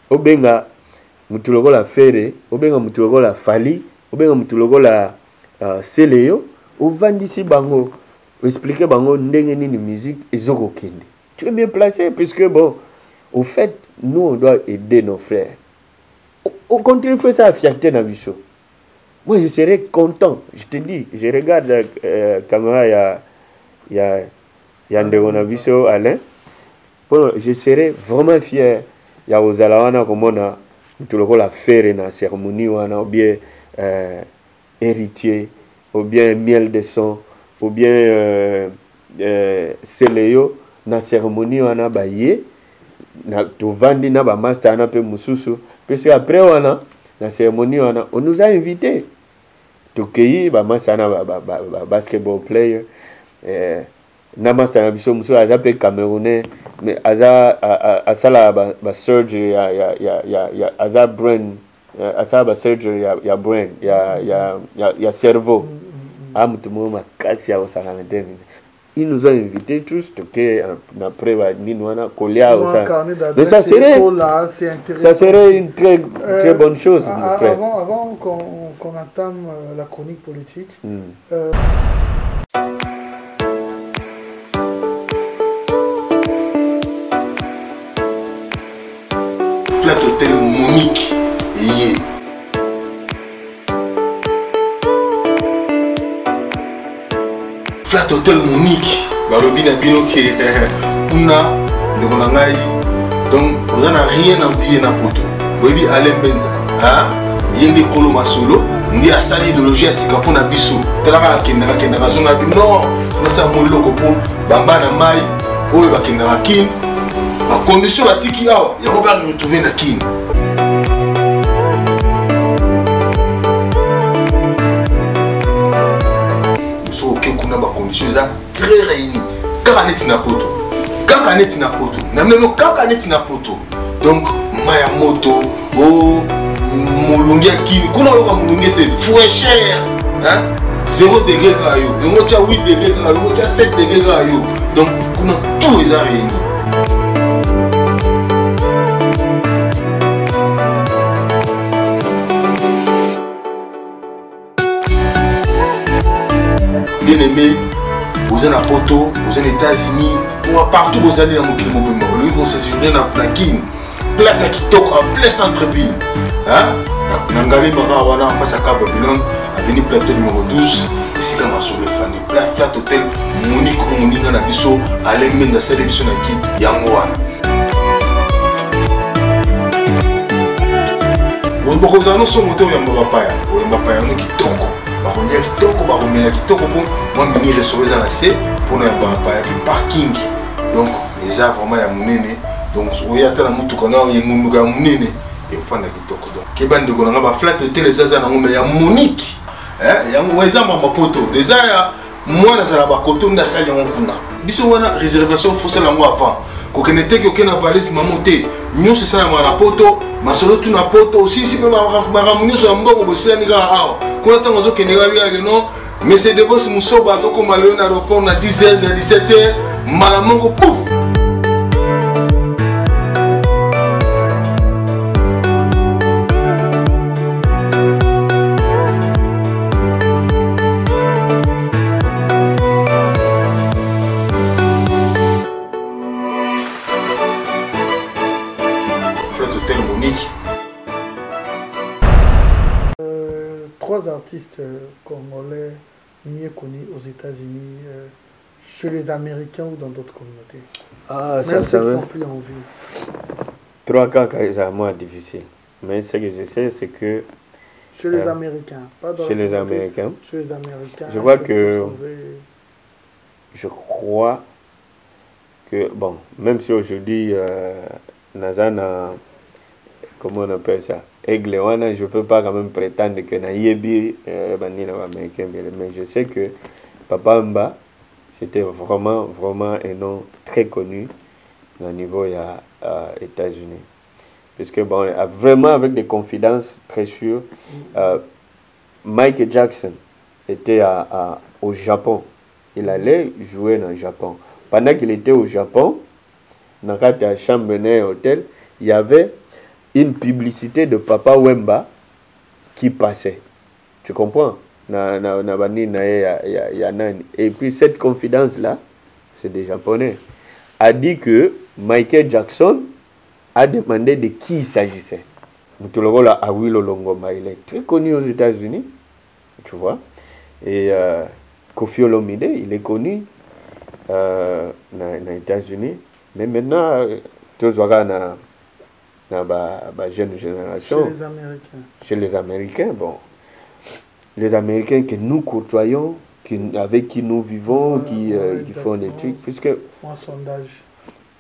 Obenga mutulogo la Ferré, obenga mutulogo la Fali, obenga mutulogo la Seleyo. Ovandisi bango, expliquer bango ndenge ni musique ezoko kende. Tu es bien placé puisque bon, au fait, nous on doit aider nos frères. On continue de faire ça à fierté dans Bichot. Moi je serais content, je te dis, je regarde la caméra, il y a Ndego Bichot, Alain. Bon, je serais vraiment fier. Il y a aux Alawana comme on a tout le rôle à faire dans la cérémonie, ou bien héritier, ou bien miel de sang, ou bien Seleyo. Na cérémonie wana ba ye na to vandi na ba master na pe mususu parce que après wana na cérémonie wana on nous a invités to keyi ba master na ba basketball player na master na biso mususu aza pe camerounais mais aza asala ba surgery ya aza brain asala ba surgery ya brain ya cerveau amutumo makasi ya osala ndeni. Ils nous ont invités tous, après mais ça serait une très bonne chose, mon frère. Avant qu'on entame la chronique politique, Flat Hotel Monique et Flat Hotel Monique, balobi na bino ke kuna ndeko na ngai donc on n'a rien envié na poto. Boyebi Alain Benza, hein? Yende kolo masolo, ndi asali idéologie ya sika pona biso. Talaka kendaka zona bi non, on sa moloko po bamba na mai, oyo bakendaka kin. Ba condition batiki awa, yango ba retrouver na kin. Conditions très réunies. Kaka neti na poto. Kaka neti na poto. Namelo kaka neti na poto. Donc maya moto, oh mulungia kini. Kuna yoka mulungia te fraîcheur, hein? 0 degré kayo. Yongo tia 8 degré kayo, yongo tia 7 degré kayo. Donc kuna tout les a réunis. Bien aimé, vous êtes à Poto, vous êtes aux États-Unis, partout vous allez dans mon pays, vous séjournez dans la Kin, place à Kitoko, en plein centre-ville. Nangali Barawana, en face à Cap Babylone, avenue Plateau numéro 12, ici comme à Sobe Fani, Flat Hotel, Monique Moninga Nabiso, Alain Menza, celle de Sonaki, Yangoa. Vous avez un son moteur, vous avez un papaya, vous avez un Kitoko. Baronia kitoko, baromela kitoko bon, moi mini restaurant à la C pour ne pas parking. Donc les arbres vraiment ya munene. Donc oyata la mutu kana yengunduka ya munene et fanda kitoko donc. Kebande ko nga ba Flat Hotel les zaza na ngombe ya Monique. Ya ngweza mama poto. Déjà ya moi na sala ba koto nda sali ngokuna. Biso wana réservation faut ça lango avant. Ko kenete ko kena valise mamote. Nyo c'est ça na poto, masolo tu na poto aussi si ma ramunyo so mbongo bosila ni ga awa. Kuna tango zo kenega biya no mais c'est de vos musoba zo ko maleo na aéroport na 10h na 17h malamongo pouf. Trois artistes congolais mieux connus aux États-Unis, chez les Américains ou dans d'autres communautés. Ah, même ça ceux qui va. sont plus en vue. Trois cas, c'est moins difficile. Mais ce que je sais, c'est que Chez les Américains. Pas dans chez les Américains. Chez les Américains. Je vois que... Je crois que, bon, même si aujourd'hui, Nazana, comment on appelle ça, Aigle, je ne peux pas quand même prétendre que Naïebi, américain, mais je sais que Papa Mba, c'était vraiment, vraiment un nom très connu au niveau des États-Unis. Puisque, bon, vraiment avec des confidences très sûres, Michael Jackson était au Japon. Il allait jouer dans le Japon. Pendant qu'il était au Japon, dans la chambre d'un hôtel, il y avait une publicité de Papa Wemba qui passait. Tu comprends? Et puis cette confidence-là, c'est des Japonais, a dit que Michael Jackson a demandé de qui il s'agissait. Mutologola Awilo Longomba, il est très connu aux États-Unis, tu vois. Et Koffi Olomide, il est connu aux États-Unis. Mais maintenant, tous les la jeune génération. Chez les Américains. Chez les Américains, bon. Les Américains que nous côtoyons, avec qui nous vivons, qui font des trucs. Puisque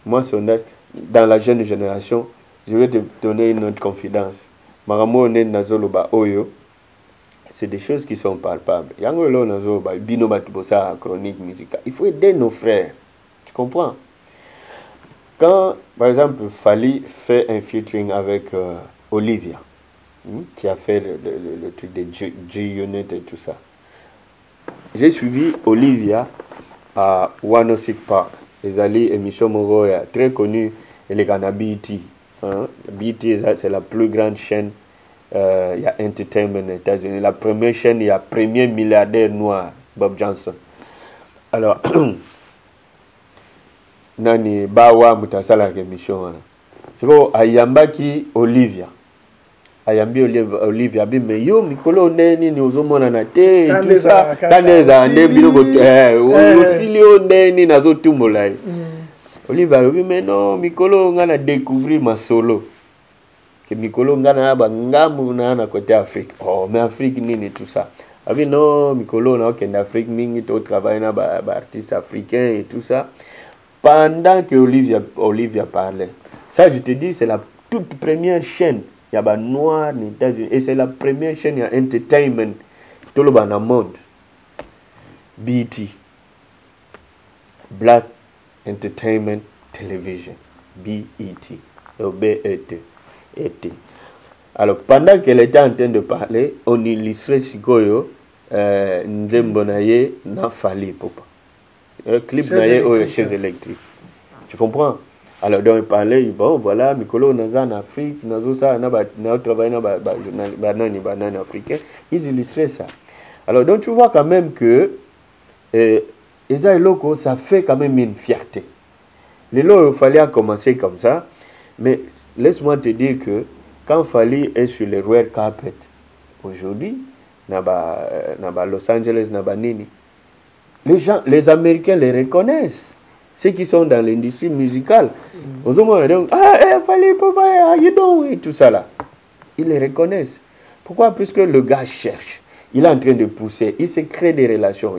moi, sondage, dans la jeune génération, je vais te donner une autre confidence. Maramo ne nazoloba oyo. C'est des choses qui sont palpables. Yangolo nazoloba bino batubosa chronique musicale. Il faut aider nos frères. Tu comprends? Quand, par exemple, Fally fait un featuring avec Olivia, qui a fait le truc de G-Unit et tout ça, j'ai suivi Olivia à 106 Park. Les alliés émission Moroya, très connue, et les Ghana BET. BET, c'est la plus grande chaîne. Il y a Entertainment aux États-Unis. La première chaîne, il y a premier milliardaire noir, Bob Johnson. Alors, nani bawa mutasala émission c'est quoi ayambaki Olivia ayambi Olivia bi mais yo mikolo ndeni ni ozomona na te tout ça kaneza nde biloko osilio ndeni nazo tumbola Olivia bi mais non mikolo ngana découvrir ma solo que mikolo ngana ba ngamu na côté Afrique mais Afrique nini tout ça abi non mikolo na okenda Afrique mingi to travailler na ba artistes africains et tout ça. Pendant que Olivia parlait, ça je te dis, c'est la toute première chaîne. Il y a des noirs aux États-Unis. Et c'est la première chaîne, il y a Entertainment. Tout le monde. BET. Black Entertainment Television. BET. B-E-T. Alors, pendant qu'elle était en train de parler, on illustrait Sikoyo, Nzembonaye, Nafali, Papa. Clip naïe aux chaises électriques. Tu comprends? Alors, donc, il parlait, bon, voilà, Mikolo, Naza en Afrique, Nazo, ça, on travaille dans banane africain. Ils illustraient ça. Alors, donc, tu vois quand même que Eza et Loko, ça fait quand même une fierté. Les lots, il fallait commencer comme ça. Mais laisse-moi te dire que quand Fally est sur les red carpet, aujourd'hui, dans Los Angeles, dans Nini, les Américains les reconnaissent. Ceux qui sont dans l'industrie musicale. Aux hommes, donc, Fally, papa, you know, et tout ça là. Ils les reconnaissent. Pourquoi? Puisque le gars cherche. Il est en train de pousser. Il se crée des relations.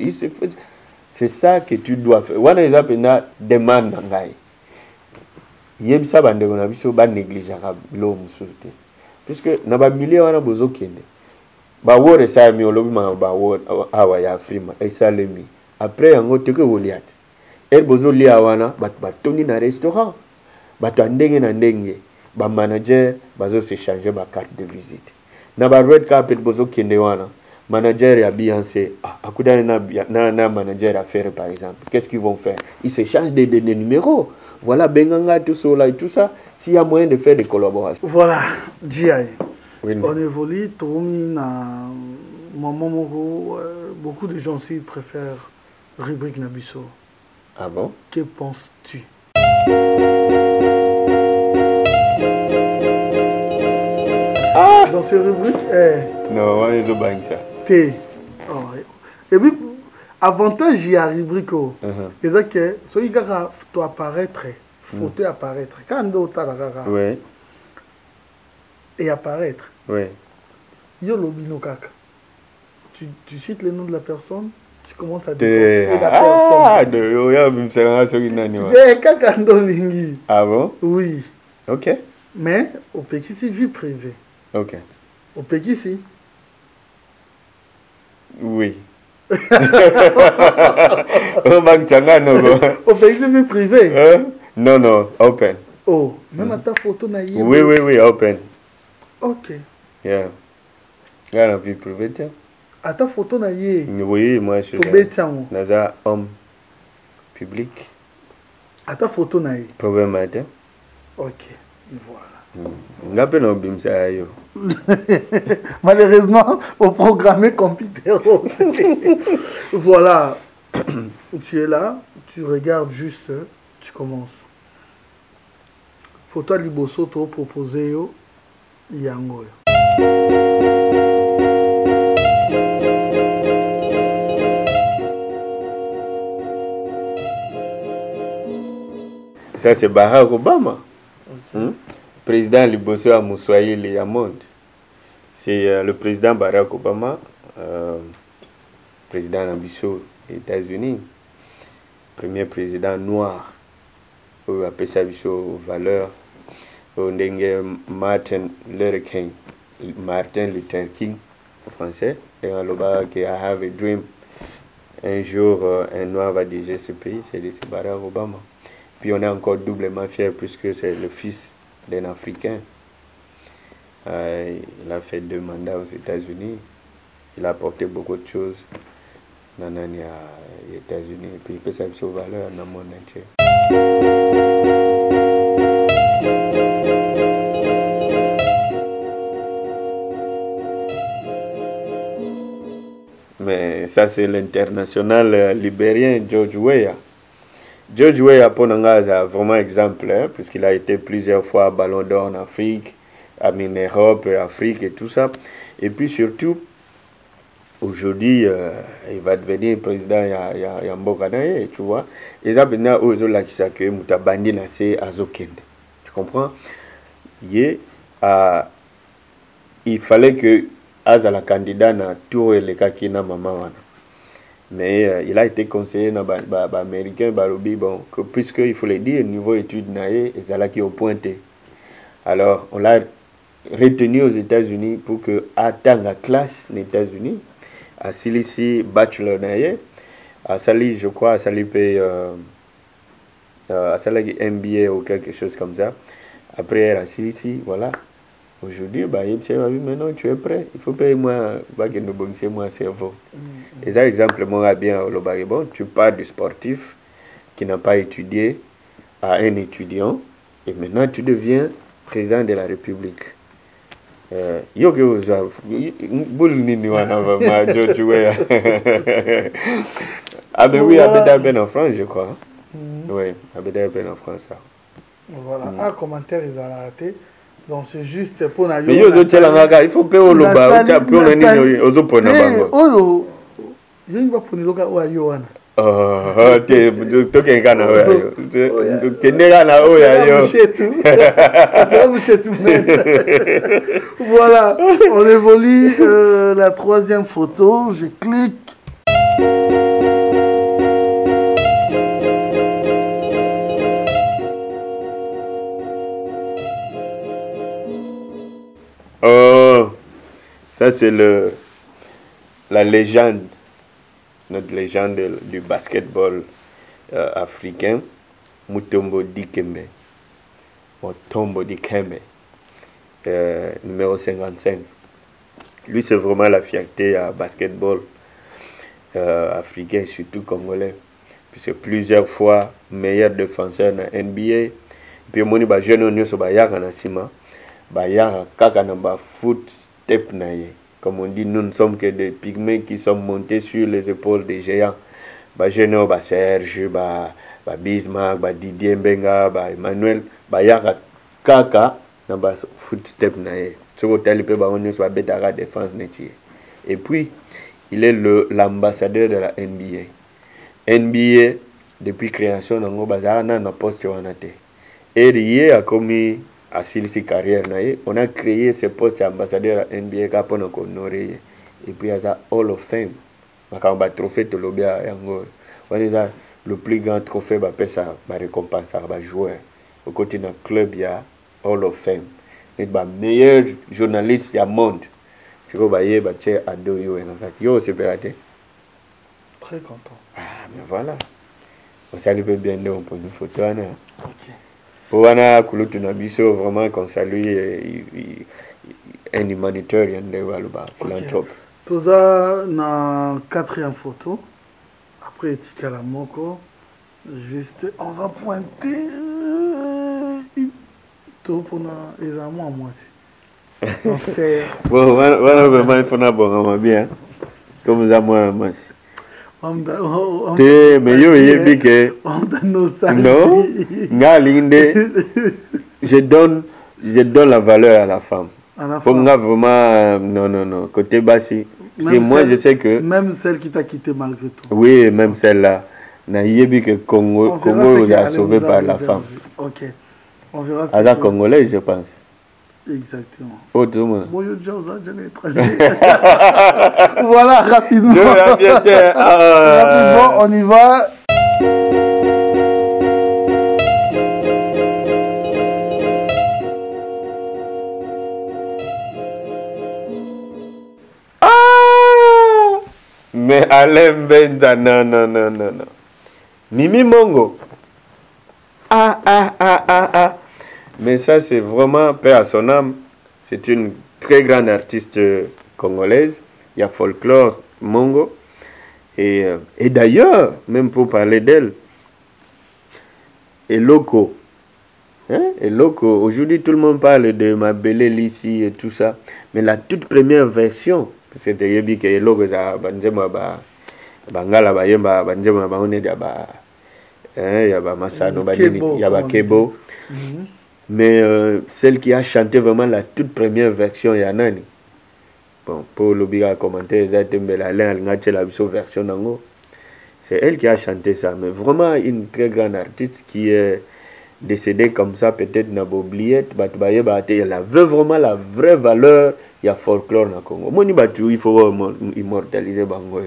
C'est ça que tu dois faire. Wana ils appellent demande nangai. Yebisa bande on a vu sur ban négligeable l'homme sauté. Puisque na ba millions wana bozo kende. Ba wore sa mi olobi ma ba wore awa ya frima e salemi. Après yango teke woliat. El bozo li awana bat toni na restaurant. Bat ndenge na ndenge. Ba manager bazo se changer ba carte de visite. Na ba red carpet bozo kende wana. Manager ya Beyoncé, na manager à faire par exemple. Qu'est-ce qu'ils vont faire? Ils se changent des numéros. Voilà, Benganga, tout ça, et tout ça. S'il y a moyen de faire des collaborations. Voilà, G.I. Oui, on évolue, beaucoup de gens aussi préfèrent rubrique Nabiso. Ah bon? Que penses-tu? Ah! Dans ces rubriques, non, on est au banque ça. Et puis, avantage il y a rubrique. C'est que celui qui doit apparaître, photo apparaître. Quand on doit oui. et apparaître. Oui. Yo Lobino Kaka. Tu cites le nom de la personne, tu commences à décortiquer la personne. Ah, de Yoya Bimsera Sorinani. Kaka Ndolingi. Ah bon? Oui. Ok. Mais au Pékin, c'est vie privée. Ok. Au Pékin, si. Oui. Au Pékin, c'est vie privée. Non, non, open. Oh, même à ta photo, naïe. Oui, oui, oui, open. Ok. Yeah. La vie privée, tiens. À ta photo, naïe. Oui, moi, je suis un homme public. À ta photo, naïe. Problème, ok, voilà. Malheureusement, au programme computer. Voilà. Tu es là, tu regardes juste, tu commences. Photo liboso to proposer yo yango. Ça c'est Barack Obama. Okay. Président liboso à Moussoaïli à monde. C'est le président Barack Obama, président d'ambition des États-Unis, premier président noir. On appelle ça valeur. Martin Luther King en français. Et en loba que I have a dream. Un jour, un noir va diriger ce pays, c'est Barack Obama. Puis on est encore doublement fiers puisque c'est le fils d'un Africain. Il a fait 2 mandats aux États-Unis. Il a apporté beaucoup de choses dans les États-Unis. Et puis il peut s'appuyer aux valeurs dans le monde entier. Mais ça c'est l'international libérien George Weah. George Weah Ponanga est vraiment exemplaire puisqu'il a été plusieurs fois Ballon d'Or en Afrique, en Europe, Afrique et tout ça. Et puis surtout, aujourd'hui, il va devenir président de Mbokanaye, tu vois. Et ça, maintenant, tu comprends? Il fallait que Azala candidat na tour le kakina maman wana. Mais il a été conseillé na américain barobi bon que puisque il faut le dire niveau études naé ezala qui au pointé. Alors on l'a retenu aux États-Unis pour que attendre la classe aux États-Unis à Silici bachelor naé à Sali je crois à Sali paye à Sali MBA ou quelque chose comme ça. Après à Silici voilà. Aujourd'hui, maintenant tu es prêt. Il faut payer moi, moi cerveau. Et ça, exemple, moi, bien, bon, tu pars du sportif qui n'a pas étudié à un étudiant et maintenant tu deviens président de la République. Yo que vous ah ben oui, Abeda en France, je crois. Oui, Abeda en France. Voilà, un commentaire, ils ont raté. Donc c'est juste pour na mais il faut payer au loba pour na nini ozo pona bango oyo yoni ba poni loka o ayo wana te toke kana o ayo tenera na o ayo ça bouchetu voilà on évolue la 3e photo je clique. Oh, ça c'est la légende, notre légende du basketball africain, Mutombo Dikembe, numéro 55. Lui c'est vraiment la fierté à basketball africain, surtout congolais, puisque plusieurs fois meilleur défenseur dans NBA. Puis moni ba jeune on so ba yaka na sima. Bayara kaka namba foot step naye. Comme on dit, nous ne sommes que des pygmées qui sont montés sur les épaules des géants. Ba Geno, ba Serge, ba Bismarck, ba Didier Mbenga, ba Emmanuel, bayara kaka namba foot step naye. Ce côté peut ba on soit betara défense netier. Et puis il est l'ambassadeur de la NBA. NBA depuis création nango bazara na poste wanate. Et il a commis à Silsi carrière, on a créé ce poste d'ambassadeur à NBA pour nous honorer. Et puis, il y a Hall of Fame. On a trophée de l'Obia Yango. On a le plus grand trophée, ça récompense à joueur. Au côté d'un club, il y a Hall of Fame. Et le meilleur journaliste du monde. C'est que vous voyez, Ado Yo. Yo, c'est piraté. Très content. Ah, mais voilà. On salue bien pour une photo. Ok. Pour Wana Kulutunabiso, vraiment qu'on salue un humanitaire, un philanthrope. Tout ça, dans la 4e photo, après Tikala Moko, juste, on va pointer tout pour les amours à moi aussi. On sert. Bon, vraiment, il faut qu'on bien. Comme les amours à moi aussi. Mais yo, non, je donne la valeur à la femme. Pour moi, vraiment, non. Côté Bassi, c'est moi, je sais que. Même celle qui t'a quitté malgré tout. Oui, même celle-là. Naïebi que Congo vous a sauvé par la femme. Ok. On verra ça. À la Congolaise, je pense. Exactement. Autrement. Bon, voilà, rapidement. Rapidement, on y va. Mais Alain Benda, non. Mimi Mongo. Mais ça, c'est vraiment, paix à son âme, c'est une très grande artiste congolaise. Il y a Folklore Mongo. Et d'ailleurs, même pour parler d'elle, Eloko. Eloko. Aujourd'hui, tout le monde parle de Mabele Lissi et tout ça. Mais la toute première version, parce que tu as dit que Eloko, il y a Masano, il y a Kebo. Mais celle qui a chanté vraiment la toute première version, il y a Nani. Bon, pour l'obliger à commenter, c'est elle qui a chanté ça. Mais vraiment une très grande artiste qui est décédée comme ça, peut-être n'a pas oublié. Elle avait vraiment la vraie valeur, il y a folklore dans le Congo. Il faut immortaliser Bango.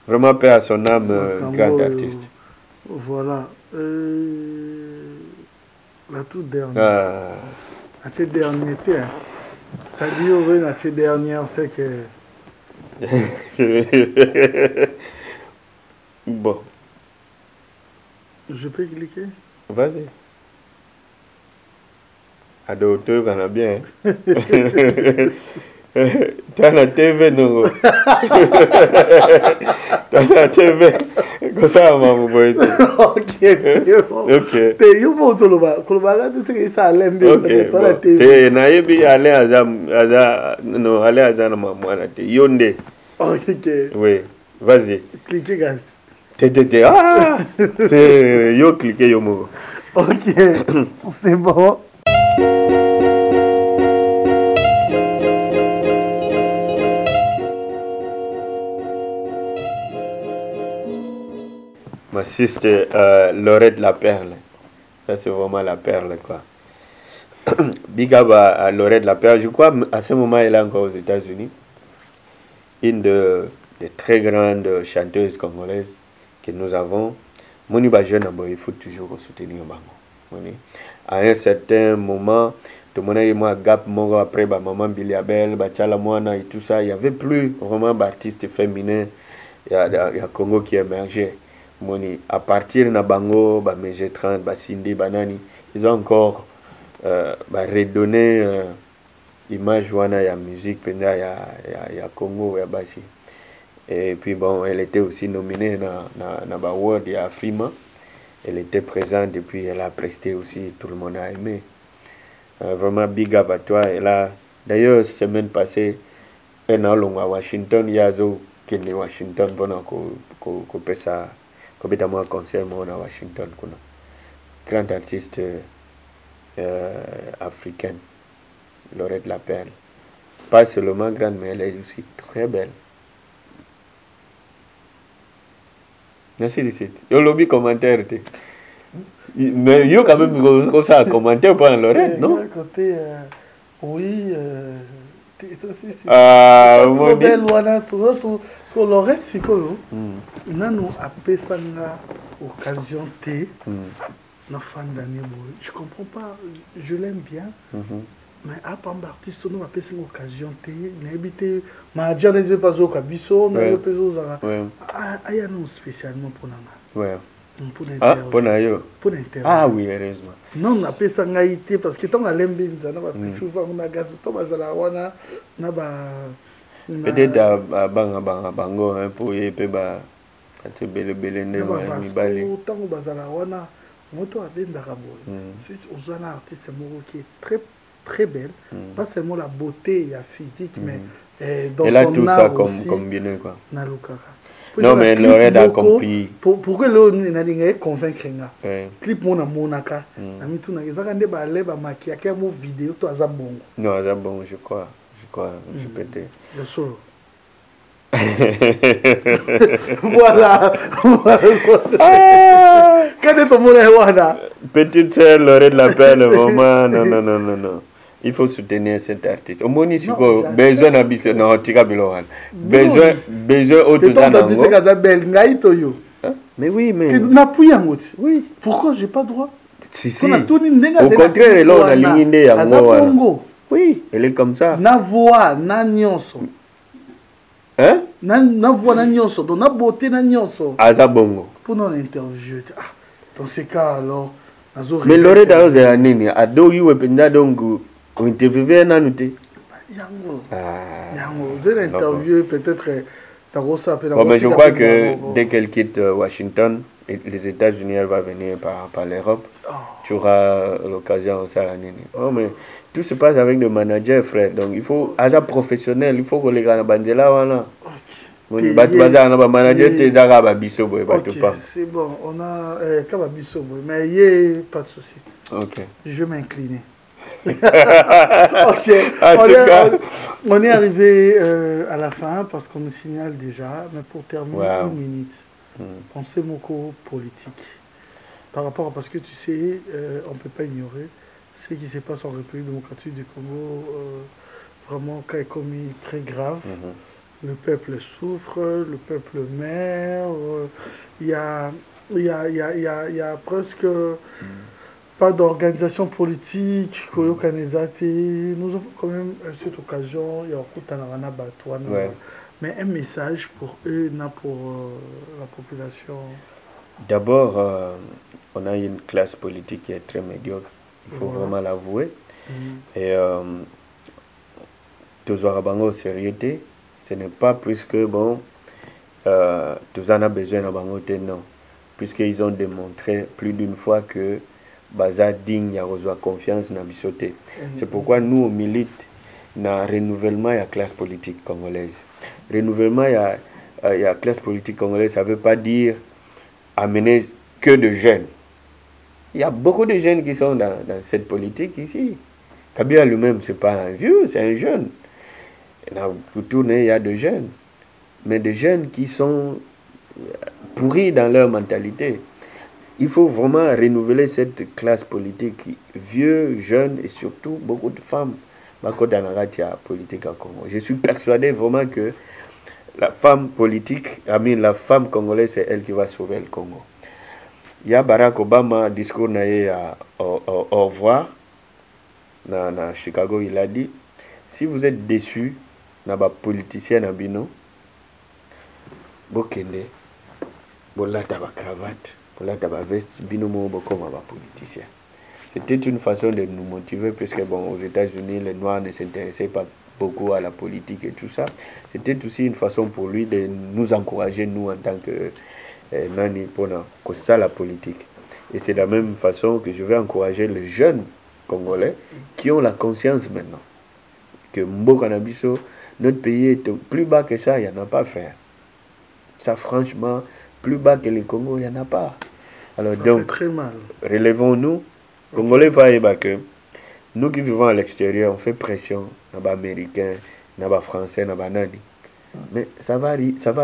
Vraiment, paix à son âme, grande artiste. Voilà. La toute dernière. La toute dernière, c'est-à-dire, la toute dernière, c'est que. Bon. Je peux cliquer? Vas-y. À d'autres, on a bien. T'as la TV, non? T'as la TV. Comme ça, on va vous voir. Ok, c'est bon. Ok. T'es où, mon Toloba? Koloba, tu sais que ça allait bien. Ok. La TV. Naïbi, allez à Zan, maman, Yonde. Ok. Oui, vas-y. Cliquez, gars. Ah! Yo, cliquez, yo, mo. Ok, c'est bon. Ma sister Laurette la Perle. Ça, c'est vraiment la perle, quoi. Big up à Laurette la Perle. Je crois à ce moment, elle est encore aux États-Unis. Une des très grandes chanteuses congolaises que nous avons. Moni ba jeune, il faut toujours soutenir Bango. À un certain moment, tout le monde a moi gap mon après maman Billy Abel, Bachala Moana et tout ça. Il n'y avait plus vraiment d'artistes féminins. Il y a Congo qui émergeait. Moni, à partir de Bango, MG30, Cindy, Banani, ils ont encore redonné l'image de la musique, il y a Congo, il y a Bassi. Et puis bon, elle était aussi nominée dans la World, il y a Afrima. Elle était présente et puis elle a presté aussi, tout le monde a aimé. Vraiment big up à toi. D'ailleurs, semaine passée, elle est à Washington, il y a qui est Washington pour qu'on ça. Complètement un concert à Washington. Grande artiste africaine, Laurette la Perle. Pas seulement grande, mais elle est aussi très belle. Merci, Dicite. Yo lobby commentaire. Mais yo quand même comme ça commenter pour Lorraine, non? Côté oui mon belle wana tout sur Lorraine sikolo. Nanu apesanga occasion T. Na fan d'année je comprends pas, je l'aime bien. Mais à part artiste nous a passé une occasion T, n'habité ma déjà les pas au kabiso, na yo peso za. Ah ya non spécialement pour nana. Ouais. Pour l'interview. Pour l'interview. Ah oui, heureusement. Non, on a fait ça parce que tant que l'aime bien, ça n'a pas pu faire un gaz, tout ça wana na ba. Peut-être à bango un peu et puis bah tu belle ne bali. Tant que bazala wana, moto a bien d'arabo. C'est aux artiste qui est très très belle, pas seulement la beauté, la physique, mais dans son art aussi. Et là tout ça combiné quoi. Na lukaka. Non, mais Lorraine a compris. Pourquoi l'on a convaincre clip monaka. Ami tout na ezaka nde ba leba makiaka mo vidéo to aza bongo. Non, aza bongo, je crois, je pété. Le solo. Voilà. Quand est ton monnaie wana? Petite sœur Lorraine l'appelle vraiment non. Il faut soutenir cet artiste. Au moins, il besoin d'habiter. Non, tu as besoin. Besoin autre chose. Mais oui, mais. Oui. Pourquoi j'ai pas droit? Si. Au contraire, là, on a ligné à moi. Oui, elle est comme ça. Na voix, na nyonso. Hein? Na voix, na nyonso. Donc, na beauté, na nyonso. Azabongo. Pour notre interview. Dans ces cas, alors. Mais Lorraine, d'ailleurs, c'est un nini. Ado, you wependa donc. On interviewé un an. Yango. J'ai l'interview peut-être. Mais je crois que dès qu'elle quitte Washington, les États-Unis, elle va venir par l'Europe. Tu auras l'occasion aussi à la nini. Oh, mais tout se passe avec le manager, frère. Donc il faut, agent professionnel, il faut que les gars bandela wana. Ok, c'est bon, on a mais pas de souci. Ok. Je vais m'incliner. Ok. On est arrivé à la fin parce qu'on me signale déjà, mais pour terminer une minute, pensez beaucoup politique. Par rapport à, parce que tu sais, on ne peut pas ignorer ce qui se passe en République démocratique du Congo, vraiment cas commis très grave. Le peuple souffre, le peuple meurt, il y a presque pas d'organisation politique, nous avons quand même cette occasion, il y a mais un message pour eux, pour la population. D'abord, on a une classe politique qui est très médiocre, il faut vraiment l'avouer. Et tous en sérieuxité, ce n'est pas puisque bon, tous en a besoin de bangote, non. Puisqu'ils ont démontré plus d'une fois que Baza digne y a reçu confiance dans Bissoté. C'est pourquoi nous, on milite dans le renouvellement de la classe politique congolaise. Renouvellement de la classe politique congolaise, ça ne veut pas dire amener que de jeunes. Il y a beaucoup de jeunes qui sont dans cette politique ici. Kabila lui-même, ce n'est pas un vieux, c'est un jeune. Autour, il y a des jeunes. Mais des jeunes qui sont pourris dans leur mentalité. Il faut vraiment renouveler cette classe politique, vieux, jeunes et surtout beaucoup de femmes. Politique en Congo. Je suis persuadé vraiment que la femme politique, la femme congolaise, c'est elle qui va sauver le Congo. Il y a Barack Obama, discours au revoir, dans Chicago, il a dit, si vous êtes déçus, na ba politicien na bino, bokende, bolata ba cravate. C'était une façon de nous motiver parce que bon, aux États-Unis, les Noirs ne s'intéressaient pas beaucoup à la politique et tout ça. C'était aussi une façon pour lui de nous encourager, nous, en tant que Nani, pour ça la politique. Et c'est de la même façon que je vais encourager les jeunes Congolais qui ont la conscience maintenant que Mbokanabiso, notre pays est plus bas que ça, il n'y en a pas, frère. Ça, franchement, plus bas que le Congo, il n'y en a pas. Alors ça donc, très mal. Relevons-nous. Congolais, que nous qui vivons à l'extérieur, on fait pression. Naba américain, naba français, naba nani. Mais ça va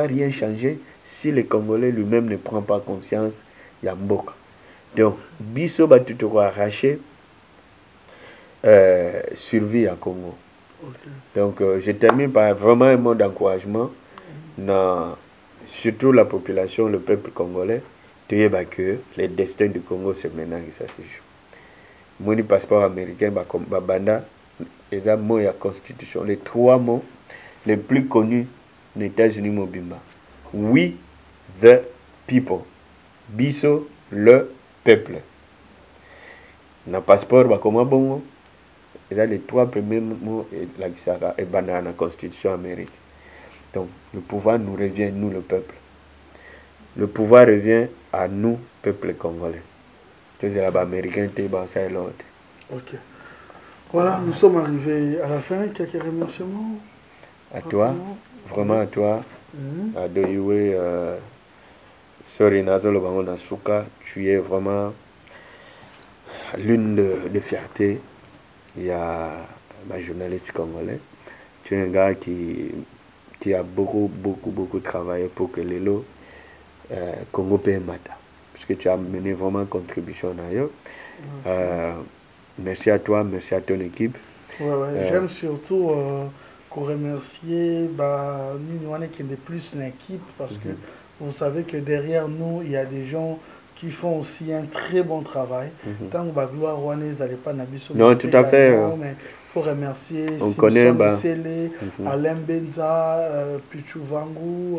rien changer si le Congolais lui-même ne prend pas conscience. Il y a Mboka. Donc, biso ba tout arraché survie à Congo. Ok. Donc, je termine par vraiment un mot d'encouragement dans surtout la population, le peuple congolais, de dire que les destins du Congo c'est maintenant que ça se joue. Mon passeport américain, banda, les mots et la constitution, les 3 mots les plus connus des États-Unis Mobimba. We the people. Biso le peuple. Dans le passeport, comment bon? Les 3 premiers mots et la constitution américaine. Donc, le pouvoir nous revient, nous le peuple. Le pouvoir revient à nous, peuple congolais. C'est là-bas américain, ça et l'autre. Ok. Voilà, nous sommes arrivés à la fin. Quelques remerciements? À toi, vraiment à toi. À Doyoué, Sori Nazolo Bango Nasuka, tu es vraiment l'une de fierté. Il y a ma journaliste congolais. Tu es un gars qui a beaucoup travaillé pour que l'élo Congo paye Mata. Parce que tu as mené vraiment contribution d'ailleurs. Merci à toi, merci à ton équipe. J'aime surtout remercier Nini qui est de plus une équipe parce que vous savez que derrière nous, il y a des gens qui font aussi un très bon travail. Tant que gloire Rwanaise n'allait pas n'abisso. Non, tout à fait. Mais il faut remercier on connaît Alain Benza, Pichu Vangu.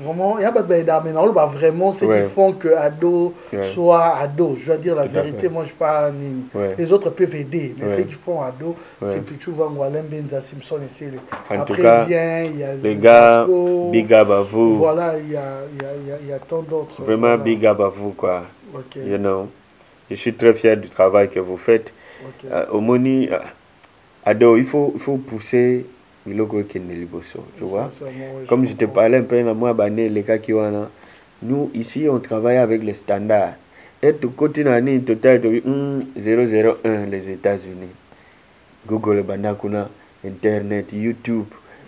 Vraiment, il y a pas de mais non, vraiment, ceux qui font que Ado soit Ado. Je dois dire la vérité, moi je ne suis pas Nini. Les autres peuvent aider, mais ceux qui font Ado, c'est Pichu Vangu, Alain Benza, Simpson et Célé. Après, tout cas, il y a les gars, big up à vous. Voilà, il y a tant d'autres. Vraiment, voilà. big up à vous, quoi. Okay. You know, je suis très fier du travail que vous faites. Au Moni, Ado, il faut pousser. Tu vois, comme je te parlais un peu, les cas qui ont, nous ici on travaille avec les standards. Et tout côté total 001 les États-Unis. Google Bandakuna, Internet, YouTube,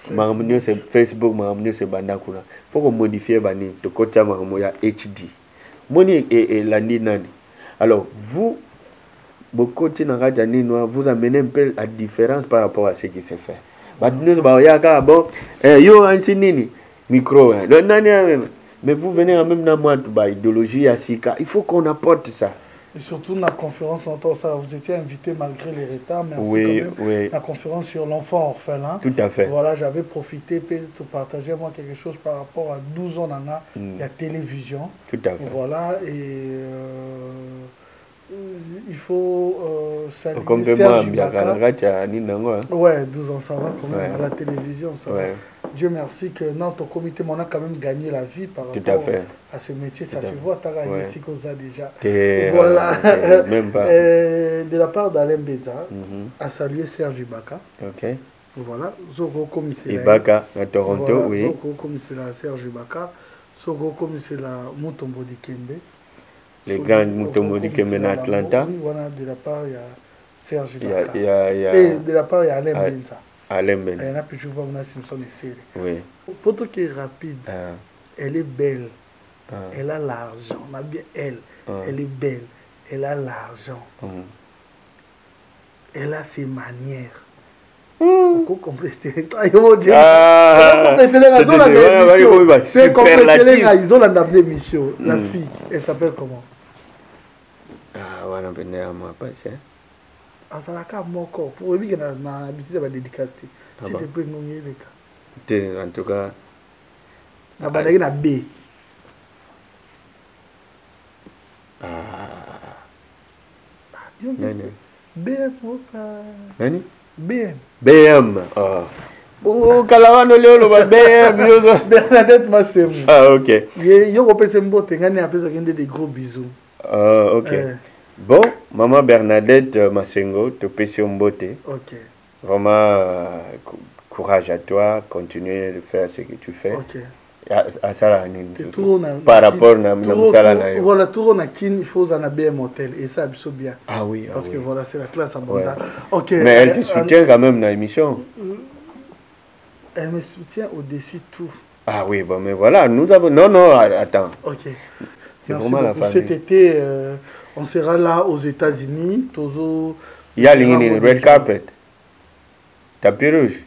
Facebook, c'est Bandakuna. Faut qu'on modifie Bani, tout côté HD. Moni et l'année nani. Alors vous, beaucoup de vous amenez un peu la différence par rapport à ce qui s'est fait. Bon, yo nini micro mais vous venez en même temps idéologie à Sika, il faut qu'on apporte ça. Et surtout la conférence ça vous étiez invité malgré les retards, mais la conférence sur l'enfant orphelin. Tout à fait. Voilà, j'avais profité de partager moi quelque chose par rapport à 12 ans il y a télévision. Tout à fait. Voilà, et il faut saluer Serge Ibaka. Ouais, 12 ans, ça va quand même. À la télévision, ça va. Dieu merci que notre comité, on a quand même gagné la vie par rapport à ce métier. Ça se voit, t'as gagné ici qu'on a déjà. Voilà. Même pas. De la part d'Alain Beza, à saluer Serge Ibaka. Ok. Voilà. Zoko commissaire. Ibaka, à Toronto, voilà. Oui. Zoko commissaire Serge Ibaka. Zoko commissaire Mutombo Dikembe. Les grands Mutombo Dikembe en Atlanta. Oui, voilà, de la part, il y a Serge Ibaka. Et de la part, il y a Alain Benza. Alain Benza. Il y en a plus, je vois, on a Simpson et Célé. Oui. Pour toi qui est rapide, elle est belle. Elle a l'argent. On a bien elle. Elle est belle. Elle a l'argent. Elle a ses manières. On peut compléter. Ils ont l'émission. La fille, elle s'appelle comment? Wana pende ya mwapasi asalaka moko pour lui na habitude ba dédicace si te plaît non yeleka te en tout cas na bandaki na B nani BM nani BM oh kalawano leo ba BM yozo Bernadette Masemu ok yo ko pese mbote ngani apesa kende des gros bisous. Ok. Bon, maman Bernadette Massengo, te pèse beauté. Ok. Vraiment, courage à toi, continue de faire ce que tu fais. Ok. Par rapport à voilà, tout le il faut un BM Hotel et ça, c'est bien. Ah oui. Parce que voilà, c'est la classe abondante. Ok. Mais elle te soutient quand même dans l'émission. Elle me soutient au-dessus de tout. Ah oui, bon, mais voilà, nous avons. Non, attends. Ok. C'est vraiment la famille. Cet été, On sera là aux États-Unis. Il y a le red carpet. Tapis rouge.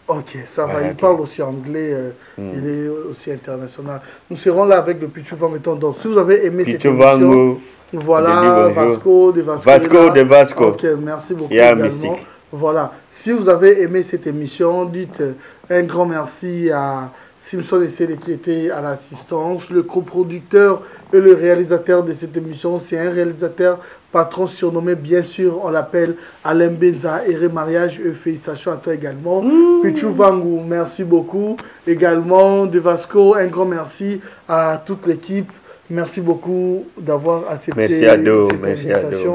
Ok, ça va. Il parle aussi anglais. Il est aussi international. Nous serons là avec le Pichu Vango. Donc, si vous avez aimé cette émission, voilà, Vasco de Vasco. Ok, merci beaucoup également. Mystique. Voilà. Si vous avez aimé cette émission, dites un grand merci à Simpson Essele qui était à l'assistance. Le coproducteur et le réalisateur de cette émission, c'est un réalisateur patron surnommé, bien sûr, on l'appelle Alain Benza. Et mariage et félicitations à toi également. Pichu Vango, merci beaucoup. Également, de Vasco, un grand merci à toute l'équipe. Merci beaucoup d'avoir accepté cette invitation.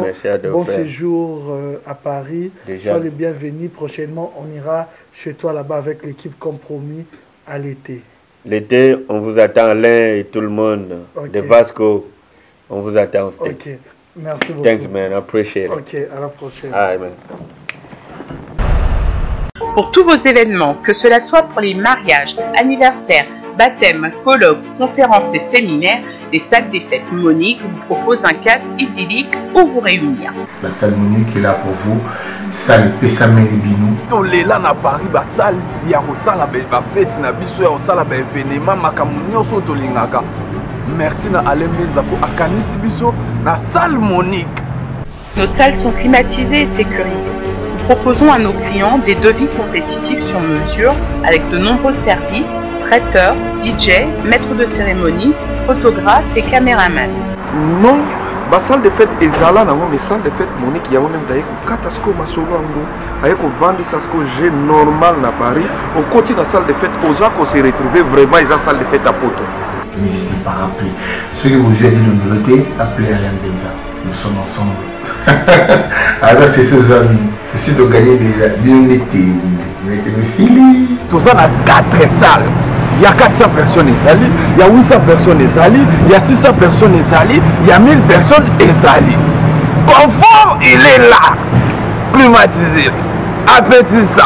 Bon séjour à Paris. Sois les bienvenus. Prochainement, on ira chez toi là-bas avec l'équipe Compromis à l'été. L'été, on vous attend, Alain et tout le monde. De Vasco, on vous attend au States. Ok, merci beaucoup. Thanks, man. I appreciate it. Ok, à la prochaine. All right, man. Pour tous vos événements, que cela soit pour les mariages, anniversaires, baptêmes, colloques, conférences et séminaires, les salles des fêtes Monique vous propose un cadre idyllique où vous réunir. La salle Monique est là pour vous. Salle Pessamé Bino. On est là à Paris, la salle, il y a une salle à fête, il y a une salle à événement, merci à Alain Benza pour Akanis Biso, la salle Monique. Nos salles sont climatisées et sécurisées. Nous proposons à nos clients des devis compétitifs sur mesure avec de nombreux services, traiteurs, DJ, maîtres de cérémonie, photographes et caméramans. Non, la salle de fête est là, la salle de fête Monique, il y a même d'ailleurs Katasko Masolando, avec Vandi Sasko G normal à Paris. On continue la salle de fête, aux gens qu'on s'est retrouvé vraiment, ils ont salle de fête à Poto. N'hésitez pas à appeler. Ceux qui vous jouent de nouveauté, appelez Alain Benza. Nous sommes ensemble. Alors c'est ce amis. Je suis de gagner déjà bien été. Tous on a 4 salles. Il y a 400 personnes Ezali, il y a 800 personnes Ezali, il y a 600 personnes Ezali, il y a 1000 personnes Ezali. Confort, il est là. Climatisé, appétissant,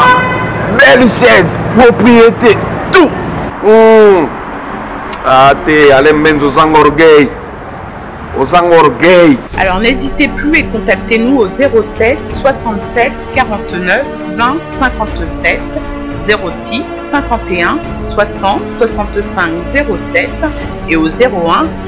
belle chaise, propriété, tout. Ah, t'es Alain Benza aux orgueils. Alors n'hésitez plus et contactez-nous au 07 67 49 20 57 06 51 60 65 07 et au 01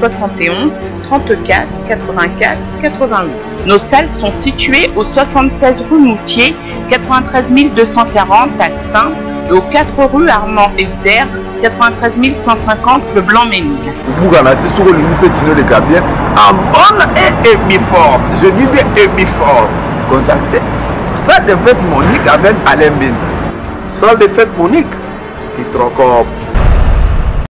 71 34 84 88. Nos salles sont situées au 76 rue Moutier, 93 240 à Saint et aux 4 rue Armand Esder, 93 150 Le Blanc-Ménil. En bonne et émiforme, je dis bien émiforme. Contactez salle de fête Monique avec Alain Benza. Salle de fête Monique qui troque.